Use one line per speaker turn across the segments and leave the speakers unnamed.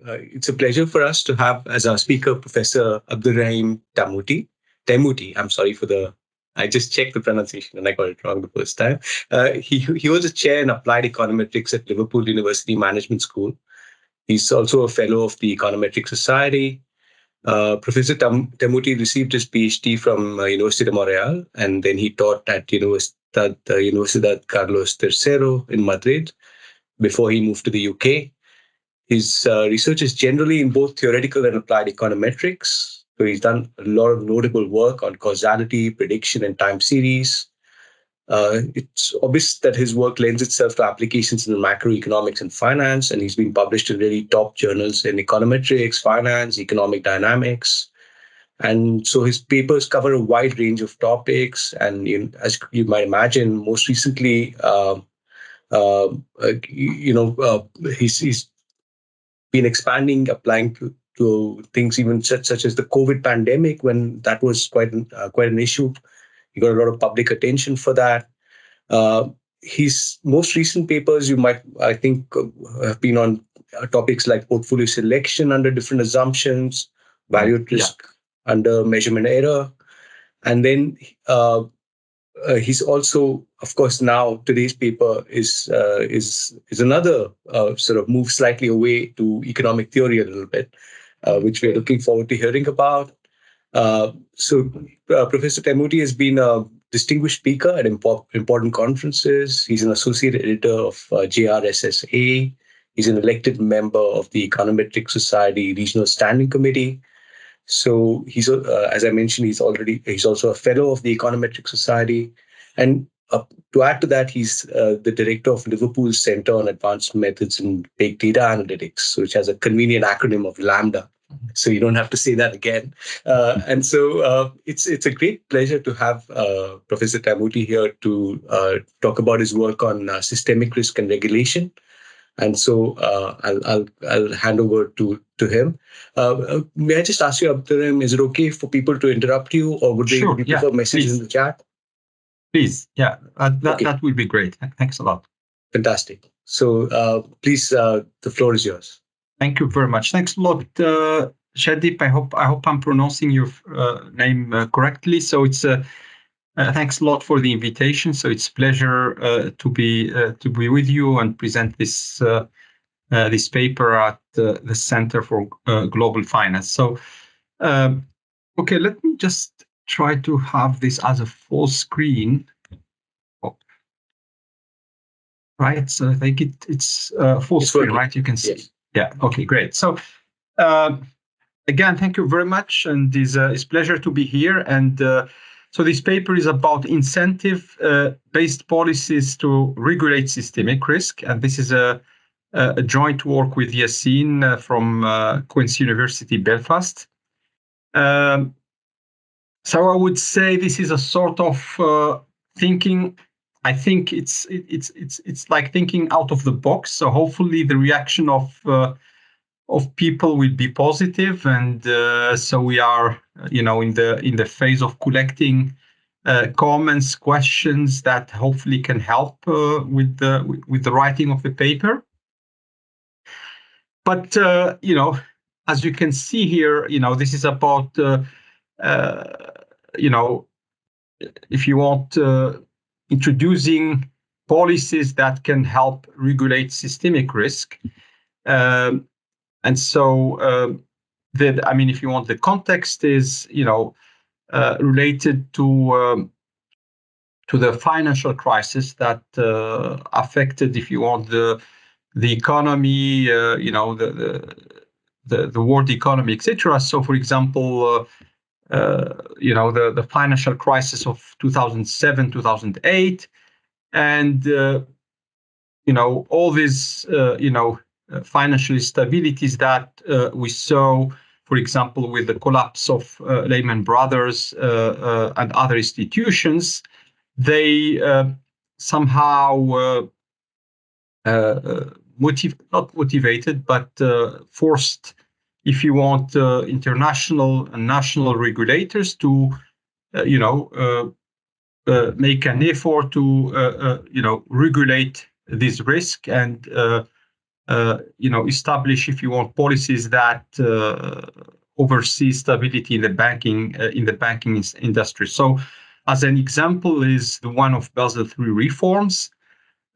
it's a pleasure for us to have as our speaker Professor Abderrahim Taamouti. I'm sorry for I just checked the pronunciation and I got it wrong the first time. He was a chair in applied econometrics at Liverpool University Management School. He's also a fellow of the Econometric Society. Professor Taamouti received his PhD from University de Montreal, and then he taught at Universidad Carlos III in Madrid before he moved to the UK. His research is generally in both theoretical and applied econometrics. So he's done a lot of notable work on causality, prediction, and time series. It's obvious that his work lends itself to applications in macroeconomics and finance, and he's been published in really top journals in econometrics, finance, economic dynamics. And so his papers cover a wide range of topics. And as you might imagine, most recently, he's been expanding, applying to things even such as the COVID pandemic, when that was quite an issue. He got a lot of public attention for that. His most recent papers, I think, have been on topics like portfolio selection under different assumptions, value at risk under measurement error, and then he's also, of course, now today's paper is another sort of move slightly away to economic theory a little bit, which we're looking forward to hearing about. Professor Taamouti has been a distinguished speaker at important conferences. He's an associate editor of JRSSA. He's an elected member of the Econometric Society Regional Standing Committee. So he's, as I mentioned, he's also a fellow of the Econometric Society. And to add to that, he's the director of Liverpool's Center on Advanced Methods in Big Data Analytics, which has a convenient acronym of Lambda. So you don't have to say that again. And so it's a great pleasure to have Professor Taamouti here to talk about his work on systemic risk and regulation. And so I'll hand over to him. May I just ask you, Abderrahim, is it okay for people to interrupt you, or would they prefer messages in the chat?
Please, that would be great. Thanks a lot.
Fantastic. So please, the floor is yours.
Thank you very much. Thanks a lot, Jaideep. I hope I'm pronouncing your name correctly. So it's thanks a lot for the invitation. So it's a pleasure to be with you and present this paper at the Center for Global Finance. So okay, let me just try to have this as a full screen. Right. So I think it's full screen, right? You can see.
Yes.
Yeah. Okay. Great. So again, thank you very much, and it's a pleasure to be here. And so this paper is about incentive-based policies to regulate systemic risk, and this is a joint work with Yassine from Queen's University Belfast. So I would say this is a sort of thinking. I think it's like thinking out of the box. So hopefully the reaction of people will be positive, and so we are, in the phase of collecting comments, questions that hopefully can help with the writing of the paper. But as you can see here, this is about if you want. Introducing policies that can help regulate systemic risk. And so, if you want, the context is, related to the financial crisis that affected, if you want, the economy, the world economy, etc. So, for example, the financial crisis of 2007, 2008, and all these financial instabilities that we saw, for example, with the collapse of Lehman Brothers and other institutions. They somehow not motivated, but forced, if you want, international and national regulators to, make an effort to, regulate this risk and establish, if you want, policies that oversee stability in the banking industry. So, as an example, is the one of Basel III reforms.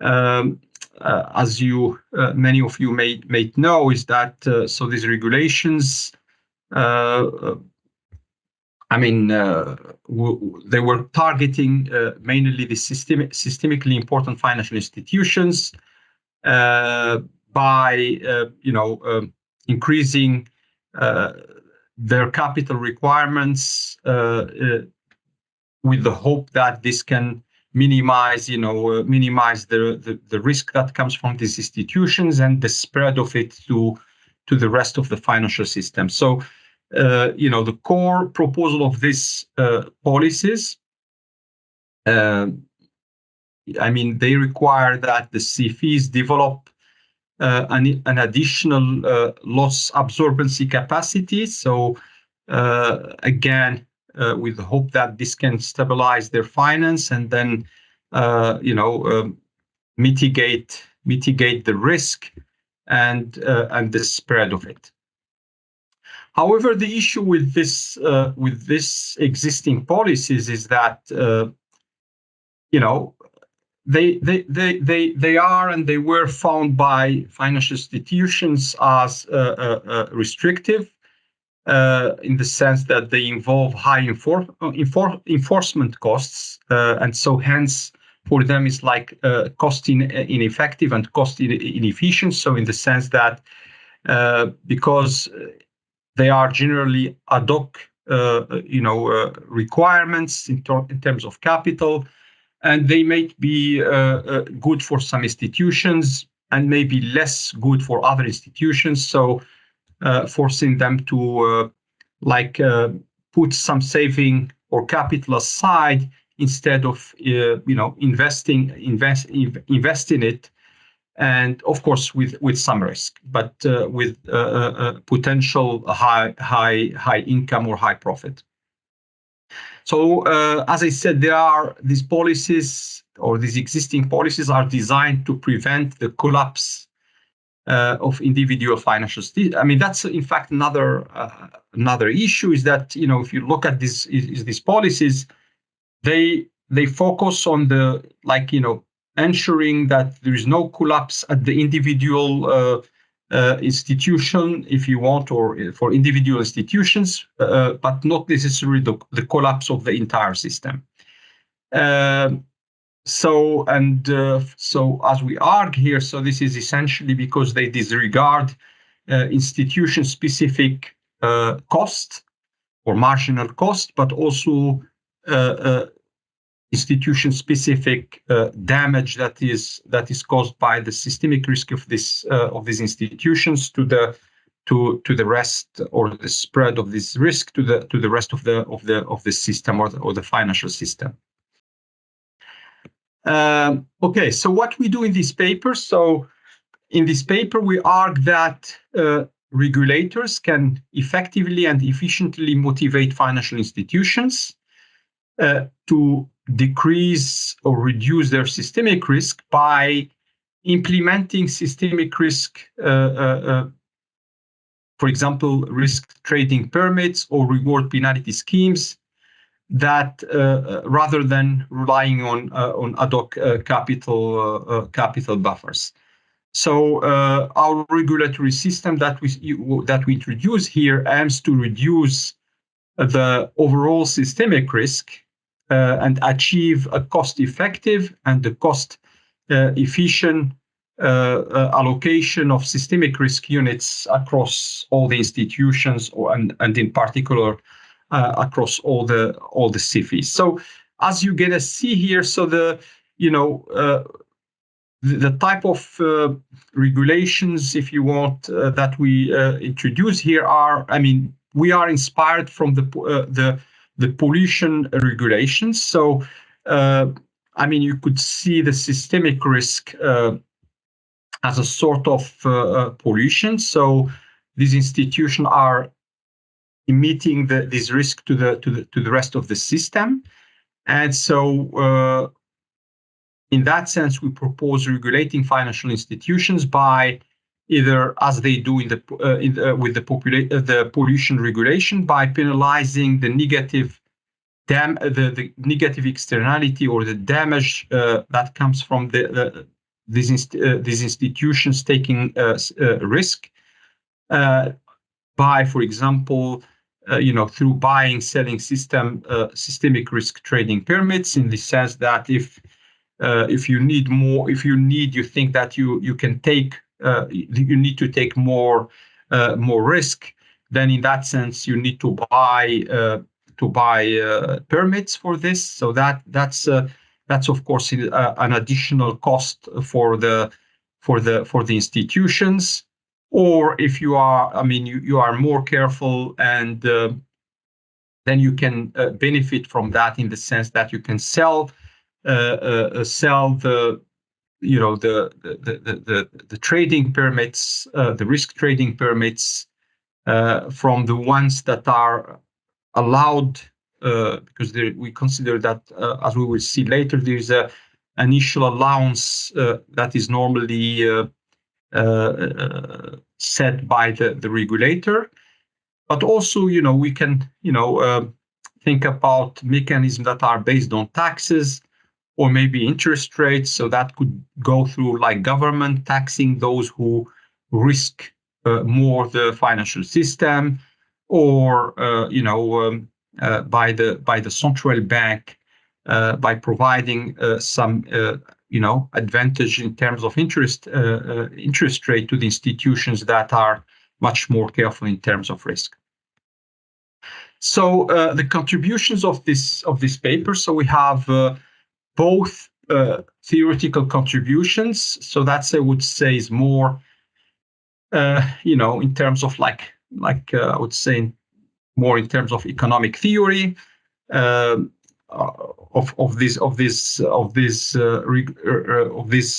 As many of you may know, is that so these regulations. They were targeting mainly the systemically important financial institutions by increasing their capital requirements with the hope that this can minimize the risk that comes from these institutions and the spread of it to the rest of the financial system. So, the core proposal of these policies, they require that the CFIs develop an additional loss absorbency capacity. So, again, with the hope that this can stabilize their finance and then, mitigate the risk and the spread of it. However, the issue with this existing policies is that they are and they were found by financial institutions as restrictive in the sense that they involve high enforcement costs, and so hence for them is like cost ineffective and cost inefficient. So in the sense that because they are generally ad hoc, requirements in terms of capital, and they may be good for some institutions and maybe less good for other institutions. So, forcing them to put some saving or capital aside instead of investing it. And of course, with some risk, but with potential high income or high profit. So, as I said, these policies or these existing policies are designed to prevent the collapse of individual financial state. That's in fact another issue. Is that if you look at these policies, they focus on the ensuring that there is no collapse at the individual institution, if you want, or for individual institutions, but not necessarily the collapse of the entire system. So as we argue here, so this is essentially because they disregard institution-specific cost or marginal cost, but also institution-specific damage that is caused by the systemic risk of these institutions to the rest, or the spread of this risk to the rest of the system or the financial system. Okay, so what we do in this paper? So in this paper, we argue that regulators can effectively and efficiently motivate financial institutions to decrease or reduce their systemic risk by implementing systemic risk, for example, risk trading permits or reward penalty schemes, that rather than relying on ad hoc capital buffers. So our regulatory system that we introduce here aims to reduce the overall systemic risk and achieve a cost-effective and the cost-efficient allocation of systemic risk units across all the institutions, and in particular across all the CFIs. So as you're gonna see here, so the type of regulations, if you want, that we introduce here are, we are inspired from the pollution regulations. So, you could see the systemic risk as a sort of pollution. So these institutions are emitting this risk to the rest of the system, and so in that sense, we propose regulating financial institutions by either as they do with the pollution regulation by penalizing the the negative externality or the damage that comes from these institutions taking risk by, for example, through buying, selling systemic risk trading permits, in the sense that if you need more, you think that you can take, you need to take more risk, then in that sense you need to buy permits for this. So that's of course an additional cost for the institutions. Or if you are, you are more careful, and then you can benefit from that in the sense that you can sell the the trading permits, the risk trading permits from the ones that are allowed, because we consider that, as we will see later, there is a initial allowance that is normally set by the regulator. But also, we can think about mechanisms that are based on taxes or maybe interest rates. So that could go through like government taxing those who risk more the financial system, or by the central bank by providing some advantage in terms of interest rate to the institutions that are much more careful in terms of risk. So the contributions of this paper. So we have both theoretical contributions. So that's, I would say, is more in terms of like I would say more in terms of economic theory of these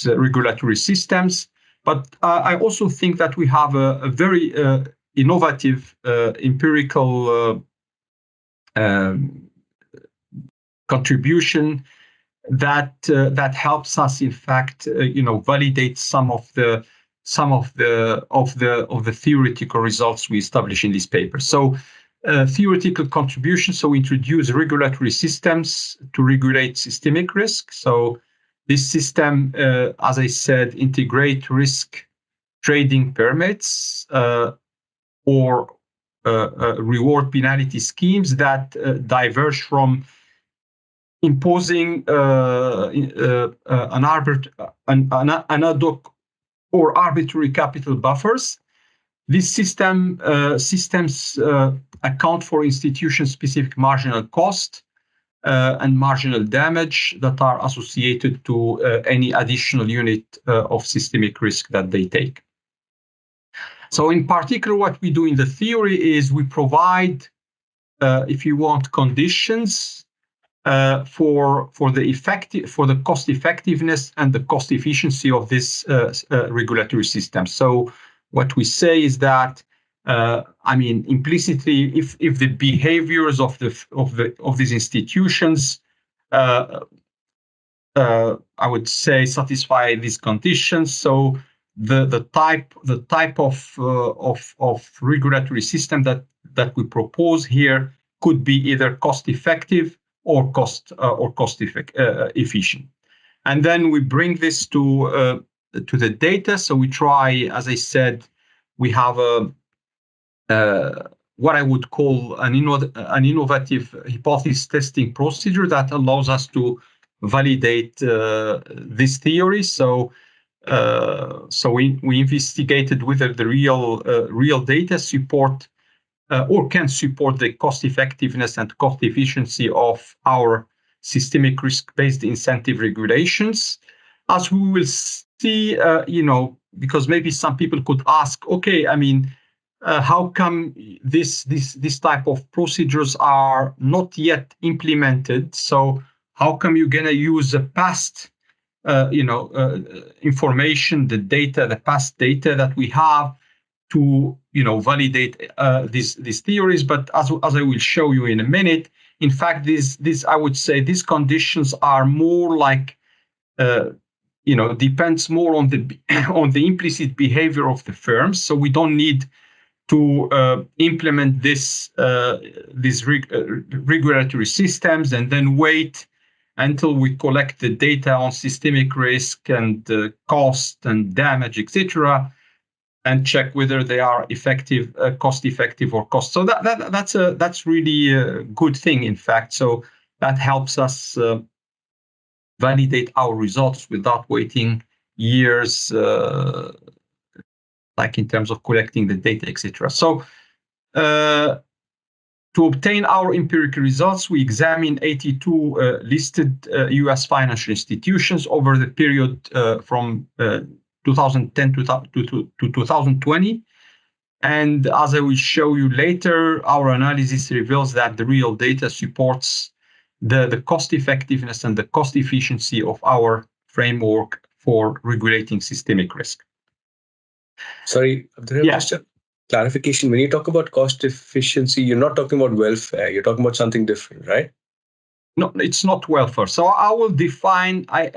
regulatory systems. But I also think that we have a very innovative empirical contribution that helps us, in fact, validate some of the theoretical results we establish in this paper. So theoretical contribution. So we introduce regulatory systems to regulate systemic risk. So this system, as I said, integrate risk trading permits or reward penalty schemes that diverge from imposing an ad-hoc or arbitrary capital buffers. These systems account for institution-specific marginal cost and marginal damage that are associated to any additional unit of systemic risk that they take. So in particular, what we do in the theory is we provide, if you want, conditions for the cost effectiveness and the cost efficiency of this regulatory system. So what we say is that, implicitly, if the behaviors of these institutions, I would say, satisfy these conditions, so the type of regulatory system that we propose here could be either cost effective or cost efficient. And then we bring this to the data. So we try, as I said, we have what I would call an innovative hypothesis testing procedure that allows us to validate this theory. So we investigated whether the real data support or can support the cost effectiveness and cost efficiency of our systemic risk-based incentive regulations. As we will see, because maybe some people could ask, okay, how come this type of procedures are not yet implemented? So how come you're gonna use the past, information, the past data that we have to, validate these theories? But as I will show you in a minute, in fact, I would say these conditions are more like depends more on the on the implicit behavior of the firms. So we don't need to implement these regulatory systems and then wait until we collect the data on systemic risk and cost and damage, etc., and check whether they are effective, cost effective or cost. So that's really a good thing, in fact. So that helps us validate our results without waiting years, like in terms of collecting the data, etc. So to obtain our empirical results, we examined 82 listed US financial institutions over the period from 2010 to 2020. And as I will show you later, our analysis reveals that the real data supports the cost effectiveness and the cost efficiency of our framework for regulating systemic risk.
Sorry, Abderrahim, just a clarification. When you talk about cost efficiency, you're not talking about welfare. You're talking about something different, right?
No, it's not welfare. So I will define. I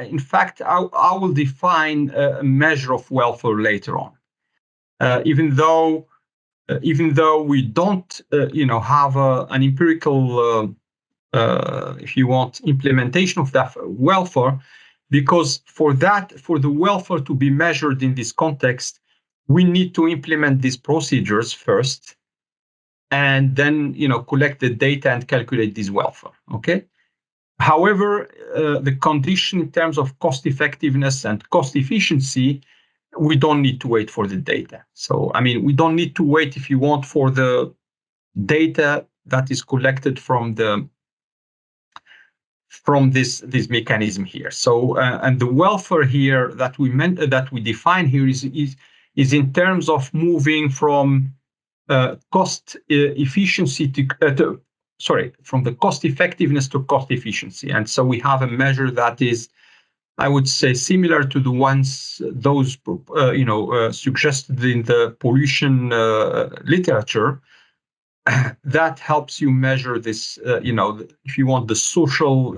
will define a measure of welfare later on. Even though we don't, have an empirical, if you want, implementation of that welfare, because for the welfare to be measured in this context, we need to implement these procedures first, and then collect the data and calculate this welfare. Okay. However, the condition in terms of cost effectiveness and cost efficiency, we don't need to wait for the data. So, we don't need to wait, if you want, for the data that is collected from this mechanism here. So, and the welfare here that we define here is in terms of moving from cost efficiency from the cost effectiveness to cost efficiency. And so we have a measure that is, I would say, similar to those suggested in the pollution literature. That helps you measure this, if you want, the social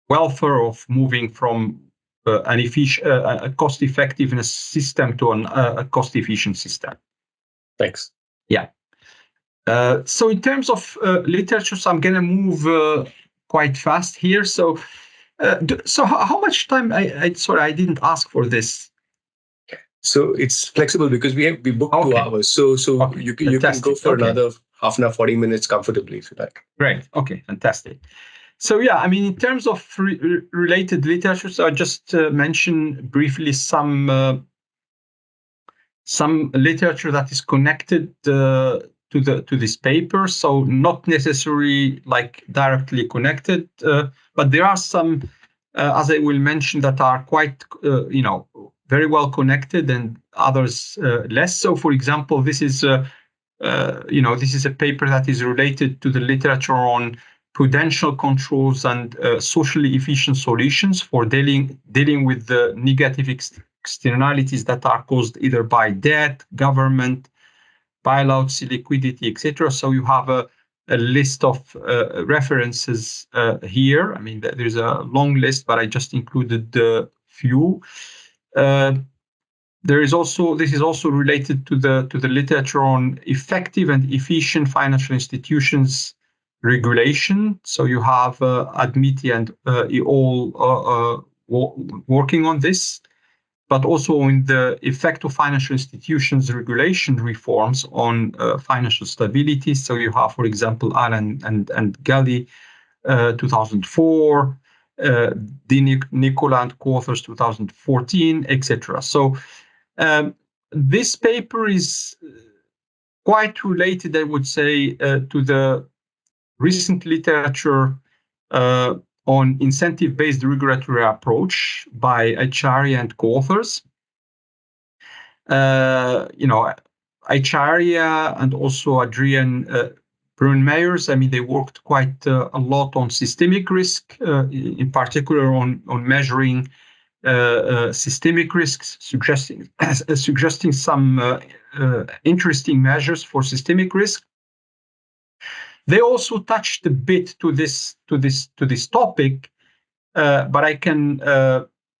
welfare of moving from a cost effectiveness system to a cost efficient system.
Thanks.
Yeah. So in terms of literature, so I'm going to move quite fast here. So, how much time? Sorry, I didn't ask for this.
So it's flexible because we booked 2 hours. So okay, you can go for another half an hour, 40 minutes comfortably if you like.
Great. Okay, fantastic. So yeah, in terms of related literature, so I just mentioned briefly some literature that is connected to this paper. So not necessarily like directly connected, but there are some, as I will mention, that are quite very well connected, and others less. So, for example, this is a paper that is related to the literature on prudential controls and socially efficient solutions for dealing with the negative externalities that are caused either by debt, government, bailouts, illiquidity, etc. So you have a list of references here. There's a long list, but I just included a few. This is also related to the literature on effective and efficient financial institutions regulation. So you have Admiti and all working on this, but also in the effect of financial institutions regulation reforms on financial stability. So you have, for example, Alan and Galli, 2004, Nicola and co-authors 2014, etc. So this paper is quite related, I would say, to the recent literature on incentive-based regulatory approach by Acharya and co-authors. Acharya and also Adrian Brunmeyers, they worked quite a lot on systemic risk, in particular on measuring systemic risks, suggesting some interesting measures for systemic risk. They also touched a bit to this topic, but I can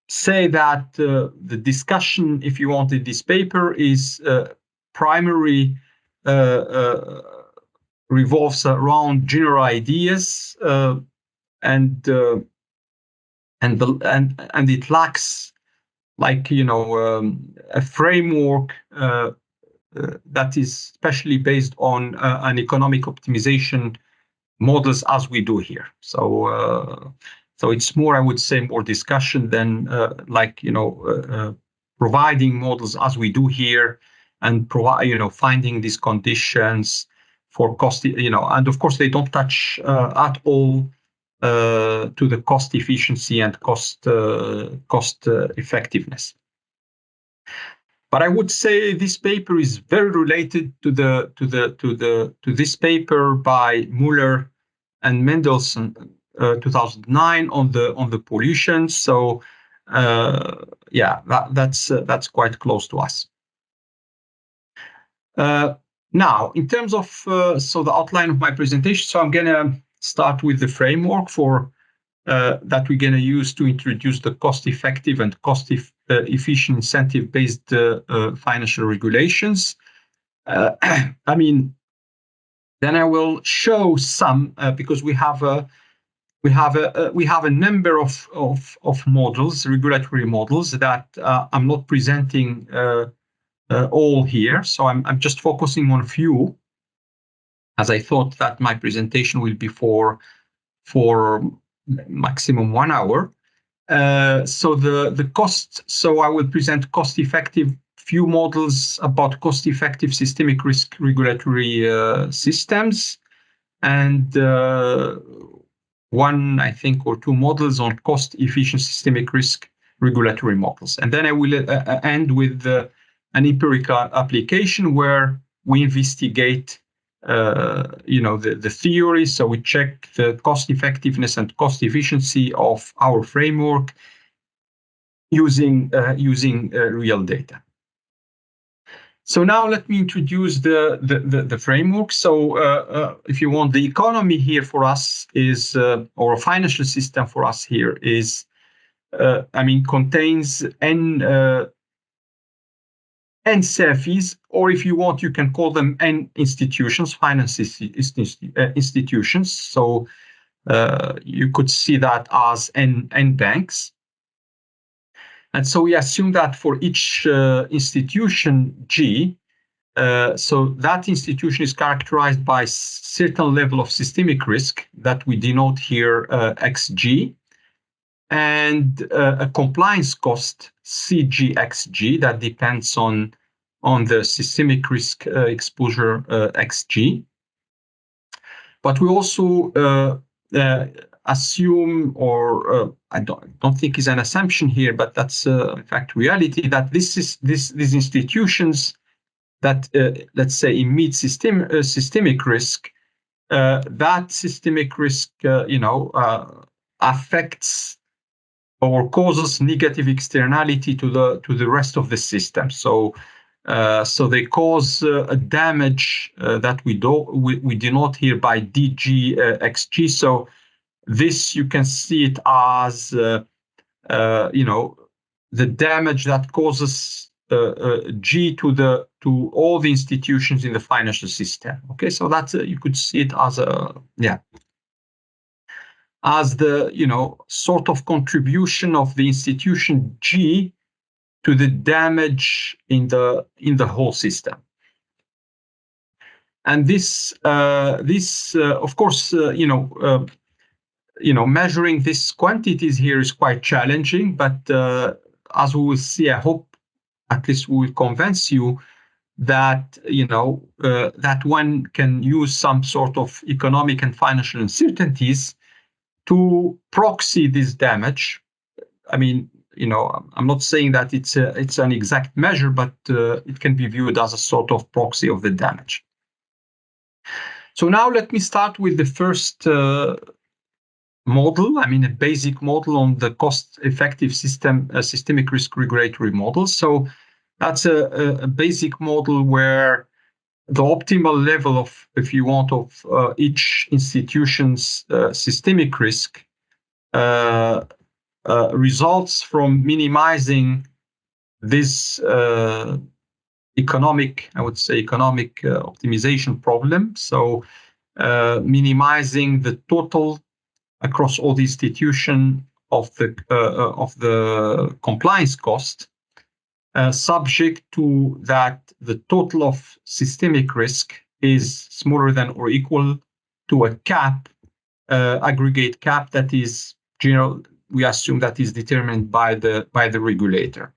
say that the discussion, if you want, in this paper is primary revolves around general ideas, and it lacks, like, a framework that is especially based on an economic optimization models as we do here. So it's more, I would say, more discussion than providing models as we do here, and finding these conditions for cost, and of course they don't touch at all to the cost efficiency and cost effectiveness. But I would say this paper is very related to this paper by Muller and Mendelssohn, 2009, on the pollution. So that's quite close to us. Now, in terms of the outline of my presentation, so I'm gonna start with the framework for that we're gonna use to introduce the cost-effective and cost-efficient incentive-based financial regulations. Then I will show some because we have a number of models, regulatory models, that I'm not presenting all here. So I'm just focusing on a few, as I thought that my presentation will be for maximum 1 hour. So the cost. So I will present cost-effective, few models about cost-effective systemic risk regulatory systems, and one, I think, or two models on cost-efficient systemic risk regulatory models. And then I will end with an empirical application where we investigate the theory. So we check the cost effectiveness and cost efficiency of our framework using real data. So now let me introduce the framework. So if you want, the economy here for us is, or a financial system for us here is, contains n CFEs, or if you want, you can call them n institutions, finance institutions. So you could see that as n banks. And so we assume that for each institution G, so that institution is characterized by certain level of systemic risk that we denote here XG, and a compliance cost CGXG that depends on the systemic risk exposure XG. But we also assume, or I don't think is an assumption here, but that's in fact reality, that these institutions that let's say emit systemic risk, that systemic risk affects or causes negative externality to the rest of the system. So they cause a damage that we denote here by DGXG. So this, you can see it as the damage that causes G to all the institutions in the financial system. Okay, so that's you could see it as as the sort of contribution of the institution G to the damage in the whole system. And this of course measuring these quantities here is quite challenging, but as we will see, I hope at least we will convince you that that one can use some sort of economic and financial uncertainties to proxy this damage. I'm not saying that it's an exact measure, but it can be viewed as a sort of proxy of the damage. So now let me start with the first model, a basic model on the cost-effective systemic risk regulatory model. So that's a basic model where the optimal level of, if you want, of each institution's systemic risk results from minimizing this economic optimization problem. So minimizing the total across all the institution of the compliance cost, subject to that the total of systemic risk is smaller than or equal to a cap, aggregate cap that is general. We assume that is determined by the regulator,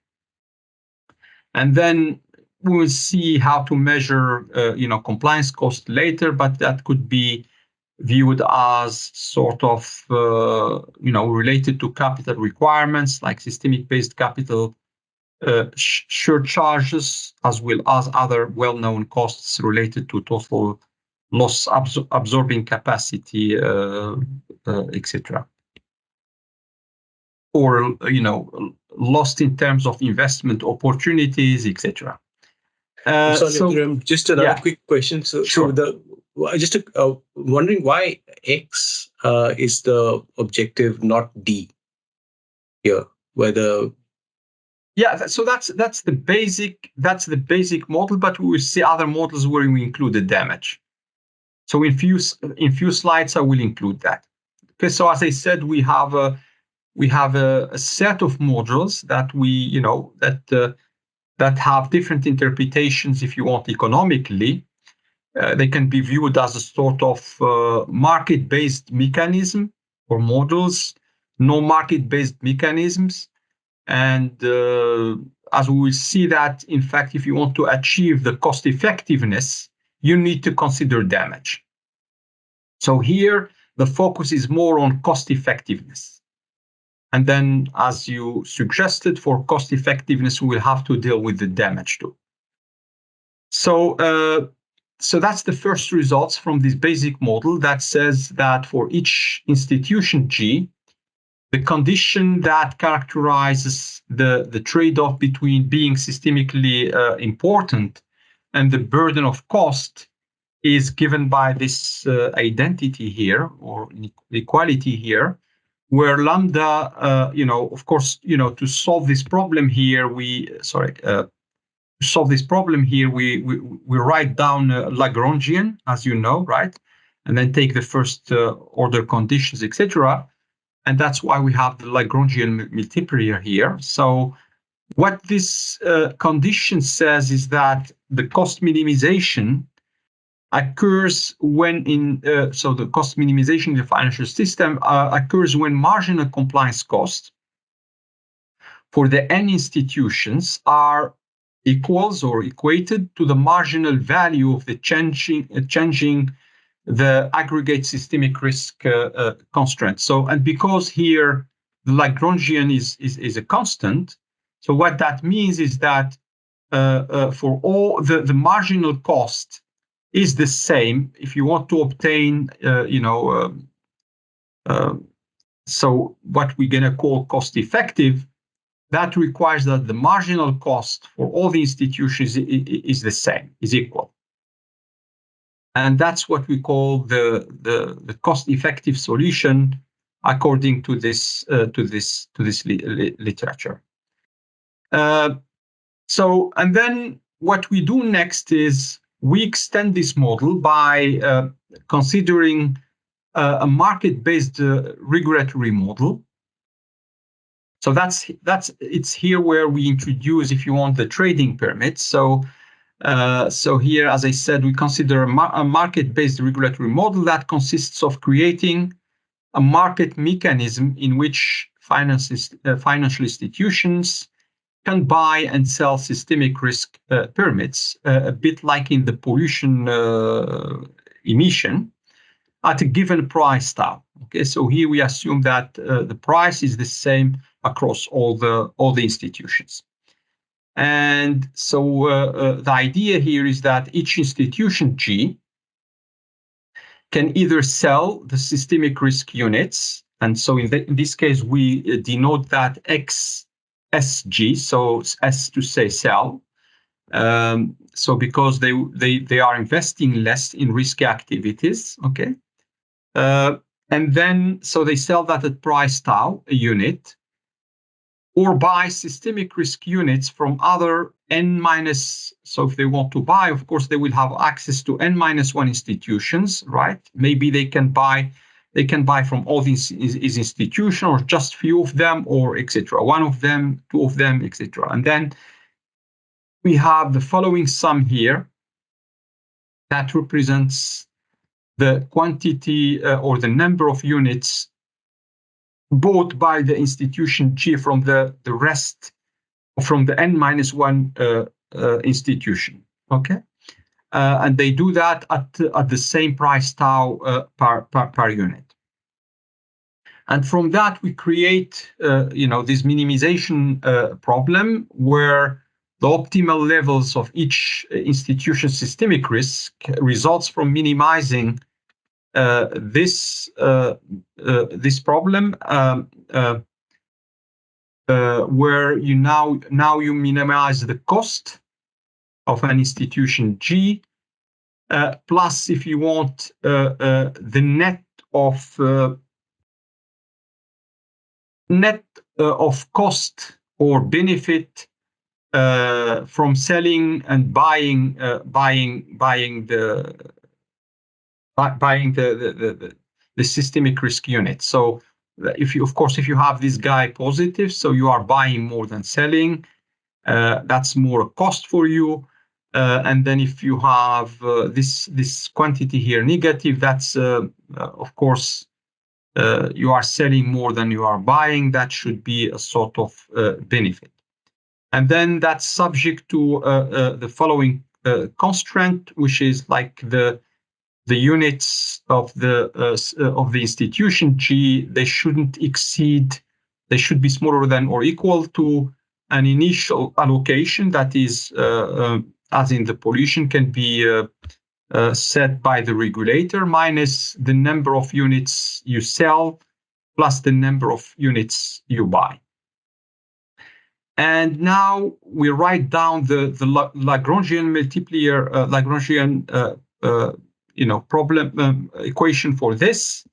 and then we will see how to measure compliance cost later. But that could be viewed as sort of related to capital requirements like systemic-based capital surcharges, as well as other well-known costs related to total loss absorbing capacity, etc. Or lost in terms of investment opportunities, etc.
Sorry, just another quick question. So,
sure.
Wondering why X is the objective, not D here, whether.
Yeah, so that's the basic model, but we will see other models where we include the damage. So in few slides I will include that. Okay, so as I said, we have a set of models that that have different interpretations, if you want, economically. They can be viewed as a sort of market-based mechanism or models, no market-based mechanisms. And as we will see that, in fact, if you want to achieve the cost effectiveness, you need to consider damage. So here, the focus is more on cost effectiveness. And then, as you suggested, for cost effectiveness, we'll have to deal with the damage too. So that's the first results from this basic model that says that for each institution G, the condition that characterizes the trade-off between being systemically important and the burden of cost is given by this identity here, or equality here, where lambda, of course, to solve this problem here, we write down Lagrangian, as you know, right? And then take the first order conditions, etc. And that's why we have the Lagrangian multiplier here. So what this condition says is that the cost minimization occurs when so the cost minimization in the financial system occurs when marginal compliance costs for the n institutions are equals or equated to the marginal value of the changing the aggregate systemic risk constraint. So, and because here the Lagrangian is a constant, so what that means is that for all the marginal cost is the same if you want to obtain, so what we're going to call cost effective, that requires that the marginal cost for all the institutions is the same, is equal. And that's what we call the cost-effective solution, according to this literature. So, and then what we do next is we extend this model by considering a market-based regulatory model. So it's here where we introduce, if you want, the trading permits. So here, as I said, we consider a market-based regulatory model that consists of creating a market mechanism in which financial institutions can buy and sell systemic risk permits, a bit like in the pollution emission, at a given price tau. Okay, so here we assume that the price is the same across all the institutions. And so the idea here is that each institution G can either sell the systemic risk units, and so in this case we denote that XSG, so S to say sell. So because they are investing less in risky activities, okay. And then so they sell that at price tau, a unit. or buy systemic risk units from other n minus. So if they want to buy, of course, they will have access to n minus one institutions, right? Maybe they can buy from all these institutions, or just few of them, or etc. One of them, two of them, etc. And then we have the following sum here that represents the quantity or the number of units bought by the institution G from the rest, from the n minus one institution. Okay, and they do that at the same price tau per unit. And from that we create, this minimization problem where the optimal levels of each institution's systemic risk results from minimizing this problem, where you now you minimize the cost of an institution G, plus, if you want, the net of cost or benefit from selling and buying the systemic risk unit. So if you have this guy positive, so you are buying more than selling, that's more cost for you. And then if you have this quantity here negative, that's of course you are selling more than you are buying. That should be a sort of benefit. And then that's subject to the following constraint, which is like the units of the institution G, they shouldn't exceed, they should be smaller than or equal to an initial allocation that is, as in the pollution, can be set by the regulator minus the number of units you sell plus the number of units you buy. And now we write down the Lagrangian multiplier, Lagrangian problem equation for this.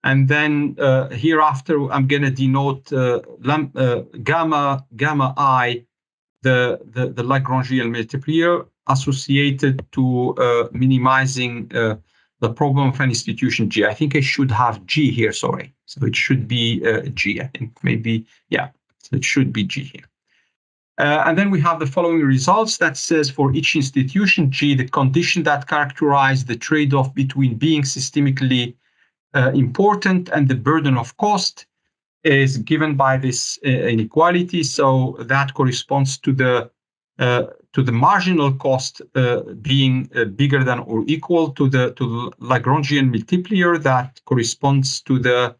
And then hereafter, I'm going to denote gamma I, the Lagrangian multiplier associated to minimizing the problem of an institution G. I think I should have G here, sorry. So it should be G, I think maybe, yeah. So it should be G here. And then we have the following results that says for each institution G, the condition that characterize the trade-off between being systemically important and the burden of cost is given by this inequality. So that corresponds to the marginal cost being bigger than or equal to the Lagrangian multiplier that corresponds to the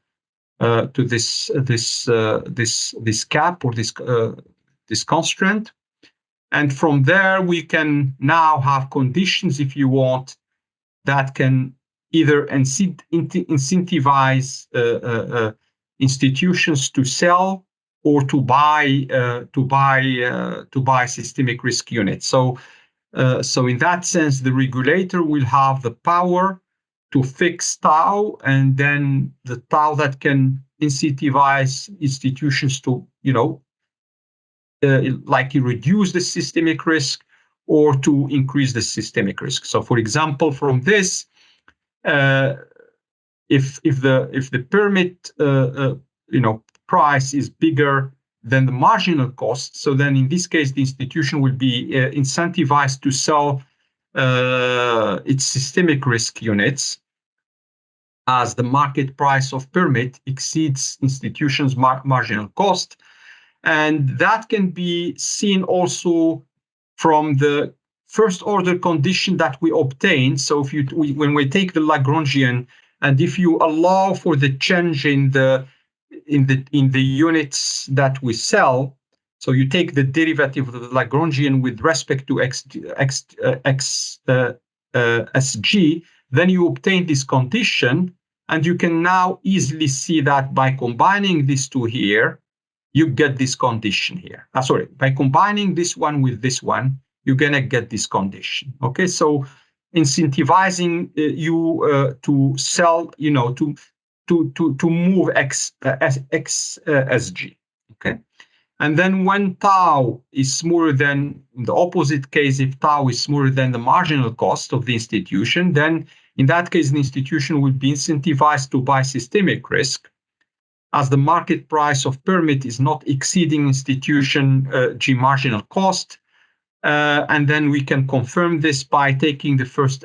this cap or this constraint. And from there, we can now have conditions, if you want, that can either incentivize institutions to sell or to buy systemic risk units. So in that sense, the regulator will have the power to fix tau, and then the tau that can incentivize institutions to, like reduce the systemic risk or to increase the systemic risk. So, for example, from this, if the permit price is bigger than the marginal cost, so then in this case the institution will be incentivized to sell its systemic risk units as the market price of permit exceeds institution's marginal cost. And that can be seen also from the first order condition that we obtain. So if when we take the Lagrangian, and if you allow for the change in the units that we sell, so you take the derivative of the Lagrangian with respect to SG, then you obtain this condition, and you can now easily see that by combining these two here, you get this condition here. By combining this one with this one, you're gonna get this condition. Okay, so incentivizing you to sell, to move XSG. Okay, And then when tau is smaller than, in the opposite case, if tau is smaller than the marginal cost of the institution, then in that case, the institution will be incentivized to buy systemic risk, as the market price of permit is not exceeding institution G marginal cost. And then we can confirm this by taking the first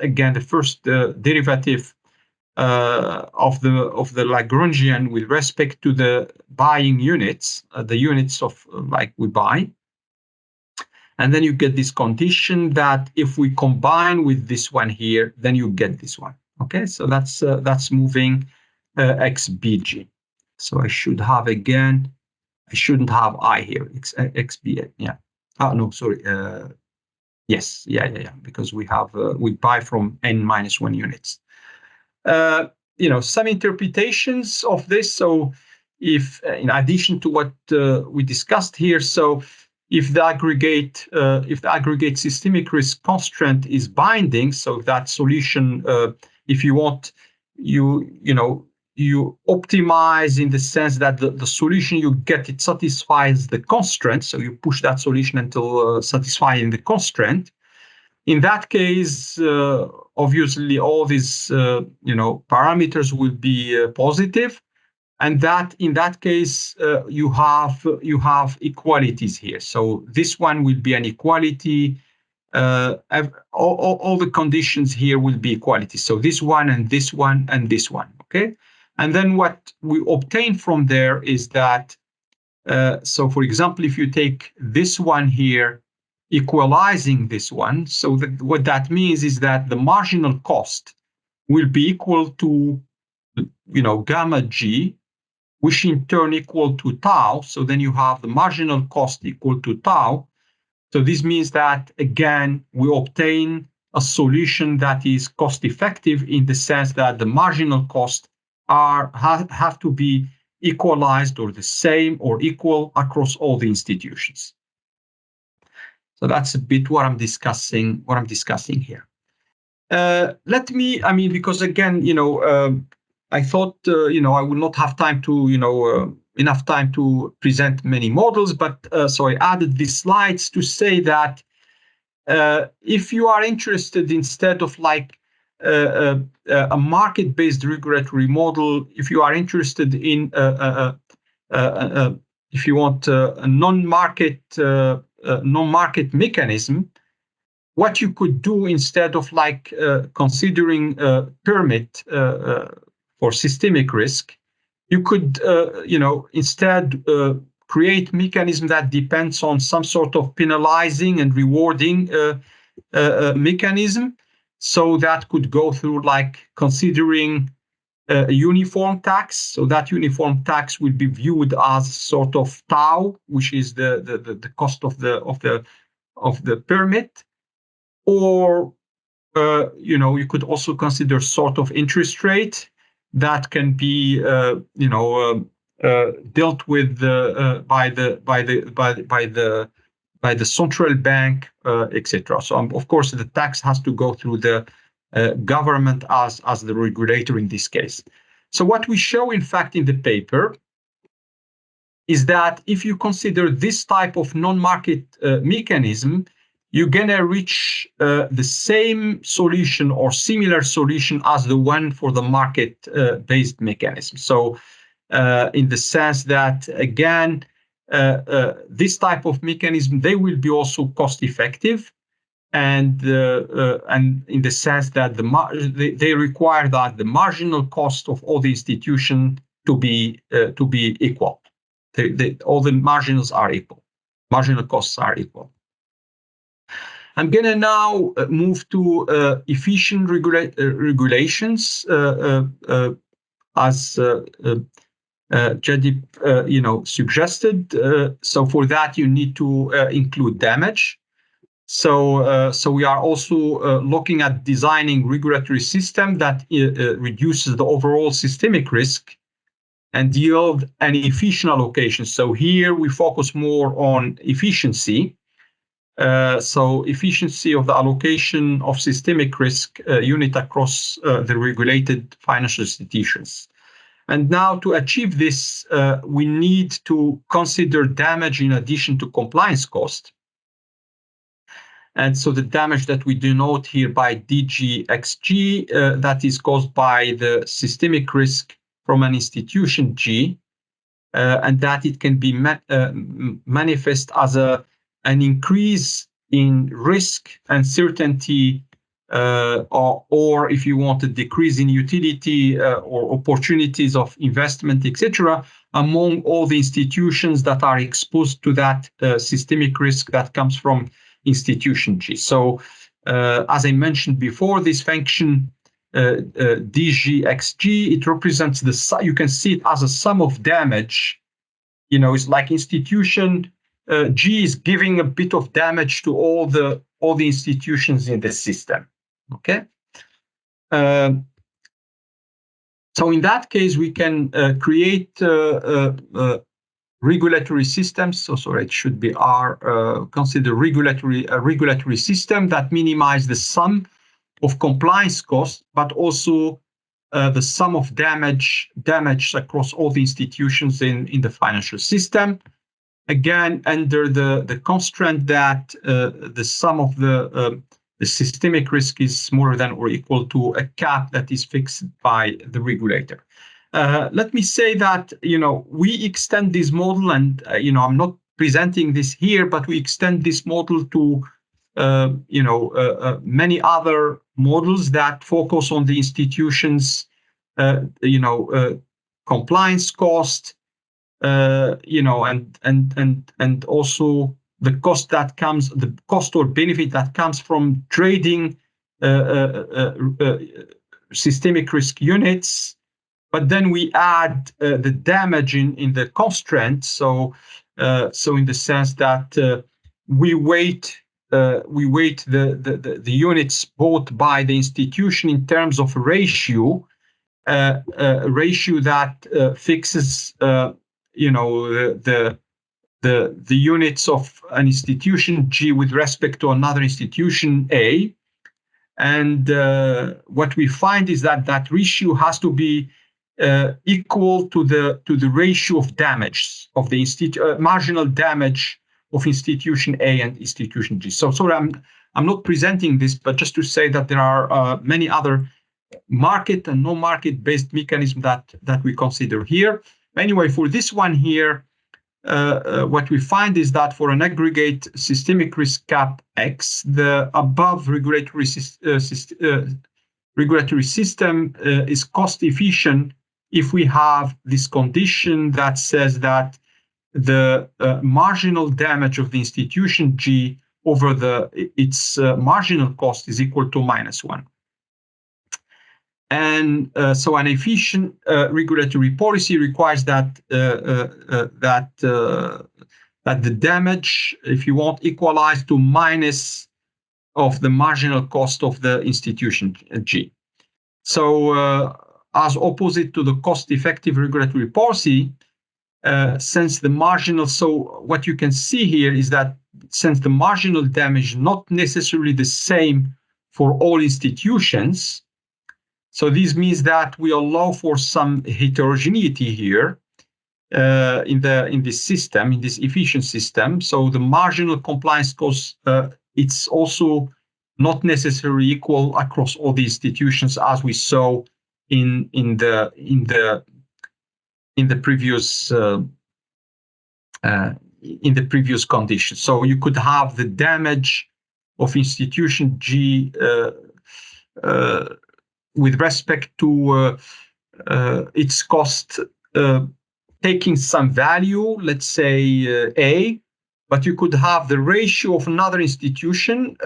derivative of the Lagrangian with respect to the buying units, the units of like we buy. And then you get this condition that if we combine with this one here, then you get this one. Okay, so that's moving XBG. So I should have again, I shouldn't have I here, XB, yeah. Oh, no, sorry. Yes, yeah, because we have, we buy from n-1 units. Some interpretations of this. So if, in addition to what we discussed here, so if the aggregate systemic risk constraint is binding, so that solution, if you want, you optimize in the sense that the solution you get, it satisfies the constraint. So you push that solution until satisfying the constraint. In that case, obviously, all these parameters will be positive, and that in that case you have equalities here. So this one will be an equality. All the conditions here will be equality. So this one and this one and this one. Okay, and then what we obtain from there is that. So, for example, if you take this one here, equalizing this one, so what that means is that the marginal cost will be equal to, gamma g, which in turn equal to tau. So then you have the marginal cost equal to tau. So this means that, again, we obtain a solution that is cost effective in the sense that the marginal costs have to be equalized or the same or equal across all the institutions. So that's a bit what I'm discussing here. Because again, I thought, I will not have time to, enough time to present many models, but so I added these slides to say that if you are interested, instead of like a market-based regulatory model, if you are interested in if you want a non-market mechanism, what you could do instead of like considering a permit for systemic risk, you could instead create mechanism that depends on some sort of penalizing and rewarding mechanism. So that could go through like considering a uniform tax. So that uniform tax will be viewed as sort of tau, which is the cost of the permit. Or you could also consider sort of interest rate that can be dealt with by the central bank, etc. So of course the tax has to go through the government as the regulator in this case. So what we show, in fact, in the paper is that if you consider this type of non-market mechanism, you're gonna reach the same solution or similar solution as the one for the market-based mechanism. So in the sense that, again, this type of mechanism, they will be also cost-effective, and in the sense that they require that the marginal cost of all the institution to be equal. All the marginals are equal. Marginal costs are equal. I'm going to now move to efficient regulations, as Jaideep suggested. So for that, you need to include damage. So we are also looking at designing regulatory system that reduces the overall systemic risk and yield an efficient allocation. So here we focus more on efficiency. So efficiency of the allocation of systemic risk unit across the regulated financial institutions. And now to achieve this, we need to consider damage in addition to compliance cost. And so the damage that we denote here by DGXG, that is caused by the systemic risk from an institution G, and that it can be manifest as an increase in risk and certainty, or if you want, a decrease in utility or opportunities of investment, etc., among all the institutions that are exposed to that systemic risk that comes from institution G. So, as I mentioned before, this function DGXG, it represents you can see it as a sum of damage. It's like institution G is giving a bit of damage to all the institutions in the system. Okay. So in that case, we can create regulatory systems. So sorry, it should be consider regulatory system that minimize the sum of compliance costs, but also the sum of damage across all the institutions in the financial system. Again, under the constraint that the sum of the systemic risk is more than or equal to a cap that is fixed by the regulator. Let me say that, we extend this model, and, I'm not presenting this here, but we extend this model to, many other models that focus on the institution's, compliance cost, and also the cost or benefit that comes from trading systemic risk units. But then we add the damage in the constraint. So in the sense that we weight the units bought by the institution in terms of ratio, ratio that fixes the units of an institution G with respect to another institution A. And what we find is that ratio has to be equal to the ratio of damage of the marginal damage of institution A and institution G. So sorry, I'm not presenting this, but just to say that there are many other market and non-market based mechanisms that we consider here. Anyway, for this one here, what we find is that for an aggregate systemic risk cap X, the above regulatory system is cost efficient if we have this condition that says that the marginal damage of the institution G over its marginal cost is equal to -1. And so an efficient regulatory policy requires that the damage, if you want, equalize to minus of the marginal cost of the institution G. So as opposite to the cost-effective regulatory policy, since the marginal, so what you can see here is that since the marginal damage is not necessarily the same for all institutions, so this means that we allow for some heterogeneity here in this system, in this efficient system. So the marginal compliance cost, it's also not necessarily equal across all the institutions, as we saw in the previous condition. So you could have the damage of institution G with respect to its cost taking some value, let's say A, but you could have the ratio of another institution.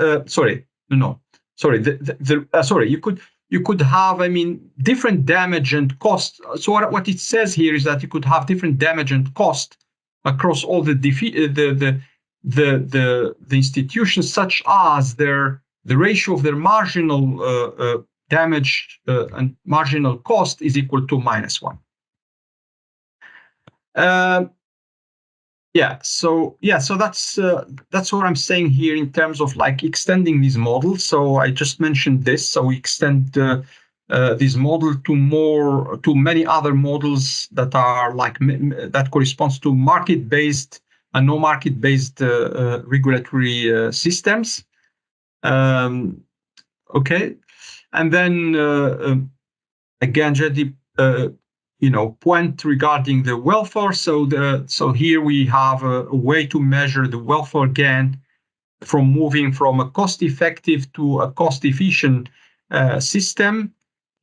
You could have, different damage and cost. So what it says here is that you could have different damage and cost across all the institutions, such as the ratio of their marginal damage and marginal cost is equal to -1. So that's what I'm saying here in terms of like extending these models. So I just mentioned this. So we extend this model to many other models that are like that corresponds to market-based and no market-based regulatory systems. Okay, and then again, Jaideep, point regarding the welfare. So here we have a way to measure the welfare gain from moving from a cost-effective to a cost-efficient system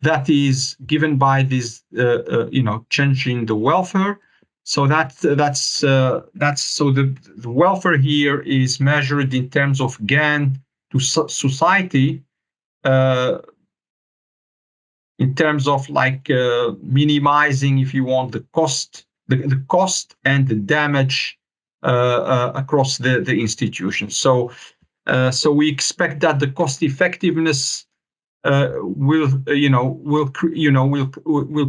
that is given by this, changing the welfare. So that's so the welfare here is measured in terms of gain to society, in terms of like minimizing, if you want, the cost and the damage across the institution. So we expect that the cost effectiveness will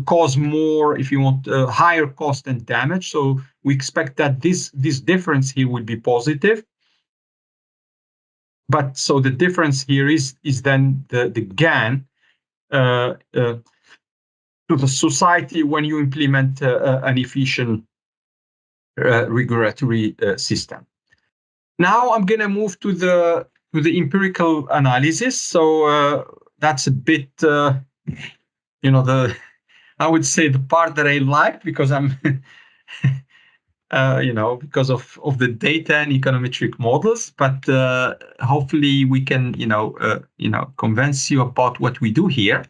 cause more, if you want, higher cost and damage. So we expect that this difference here will be positive. But so the difference here is then the gain to the society when you implement an efficient regulatory system. Now I'm going to move to the empirical analysis. So that's a bit, I would say the part that I like, because I'm, because of the data and econometric models. But hopefully we can, convince you about what we do here.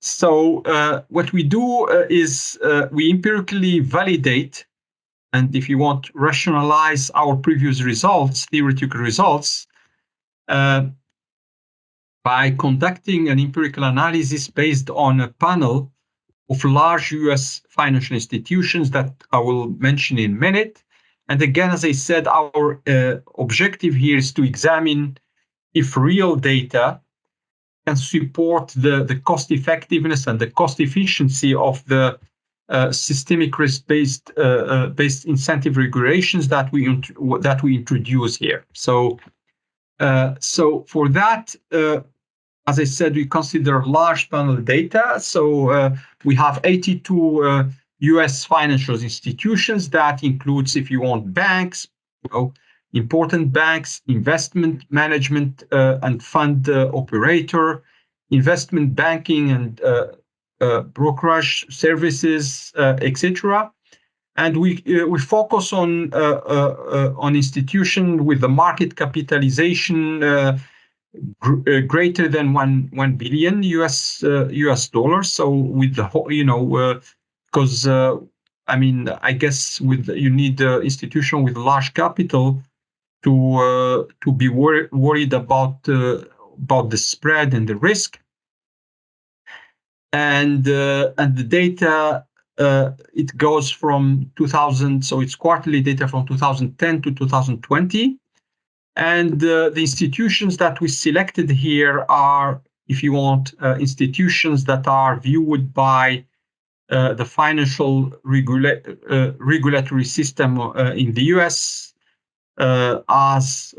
So what we do is we empirically validate, and if you want, rationalize our previous results, theoretical results, by conducting an empirical analysis based on a panel of large US financial institutions that I will mention in a minute. And again, as I said, our objective here is to examine if real data can support the cost effectiveness and the cost efficiency of the systemic risk-based incentive regulations that we introduce here. So for that, as I said, we consider large panel data. So we have 82 US financial institutions. That includes, if you want, banks, important banks, investment management and fund operator, investment banking and brokerage services, etc. And we focus on institutions with the market capitalization greater than 1 billion US dollars. So with the whole, because I guess you need an institution with large capital to be worried about the spread and the risk. And the data, it goes from 2000, so it's quarterly data from 2010 to 2020. And the institutions that we selected here are, if you want, institutions that are viewed by the financial regulatory system in the US as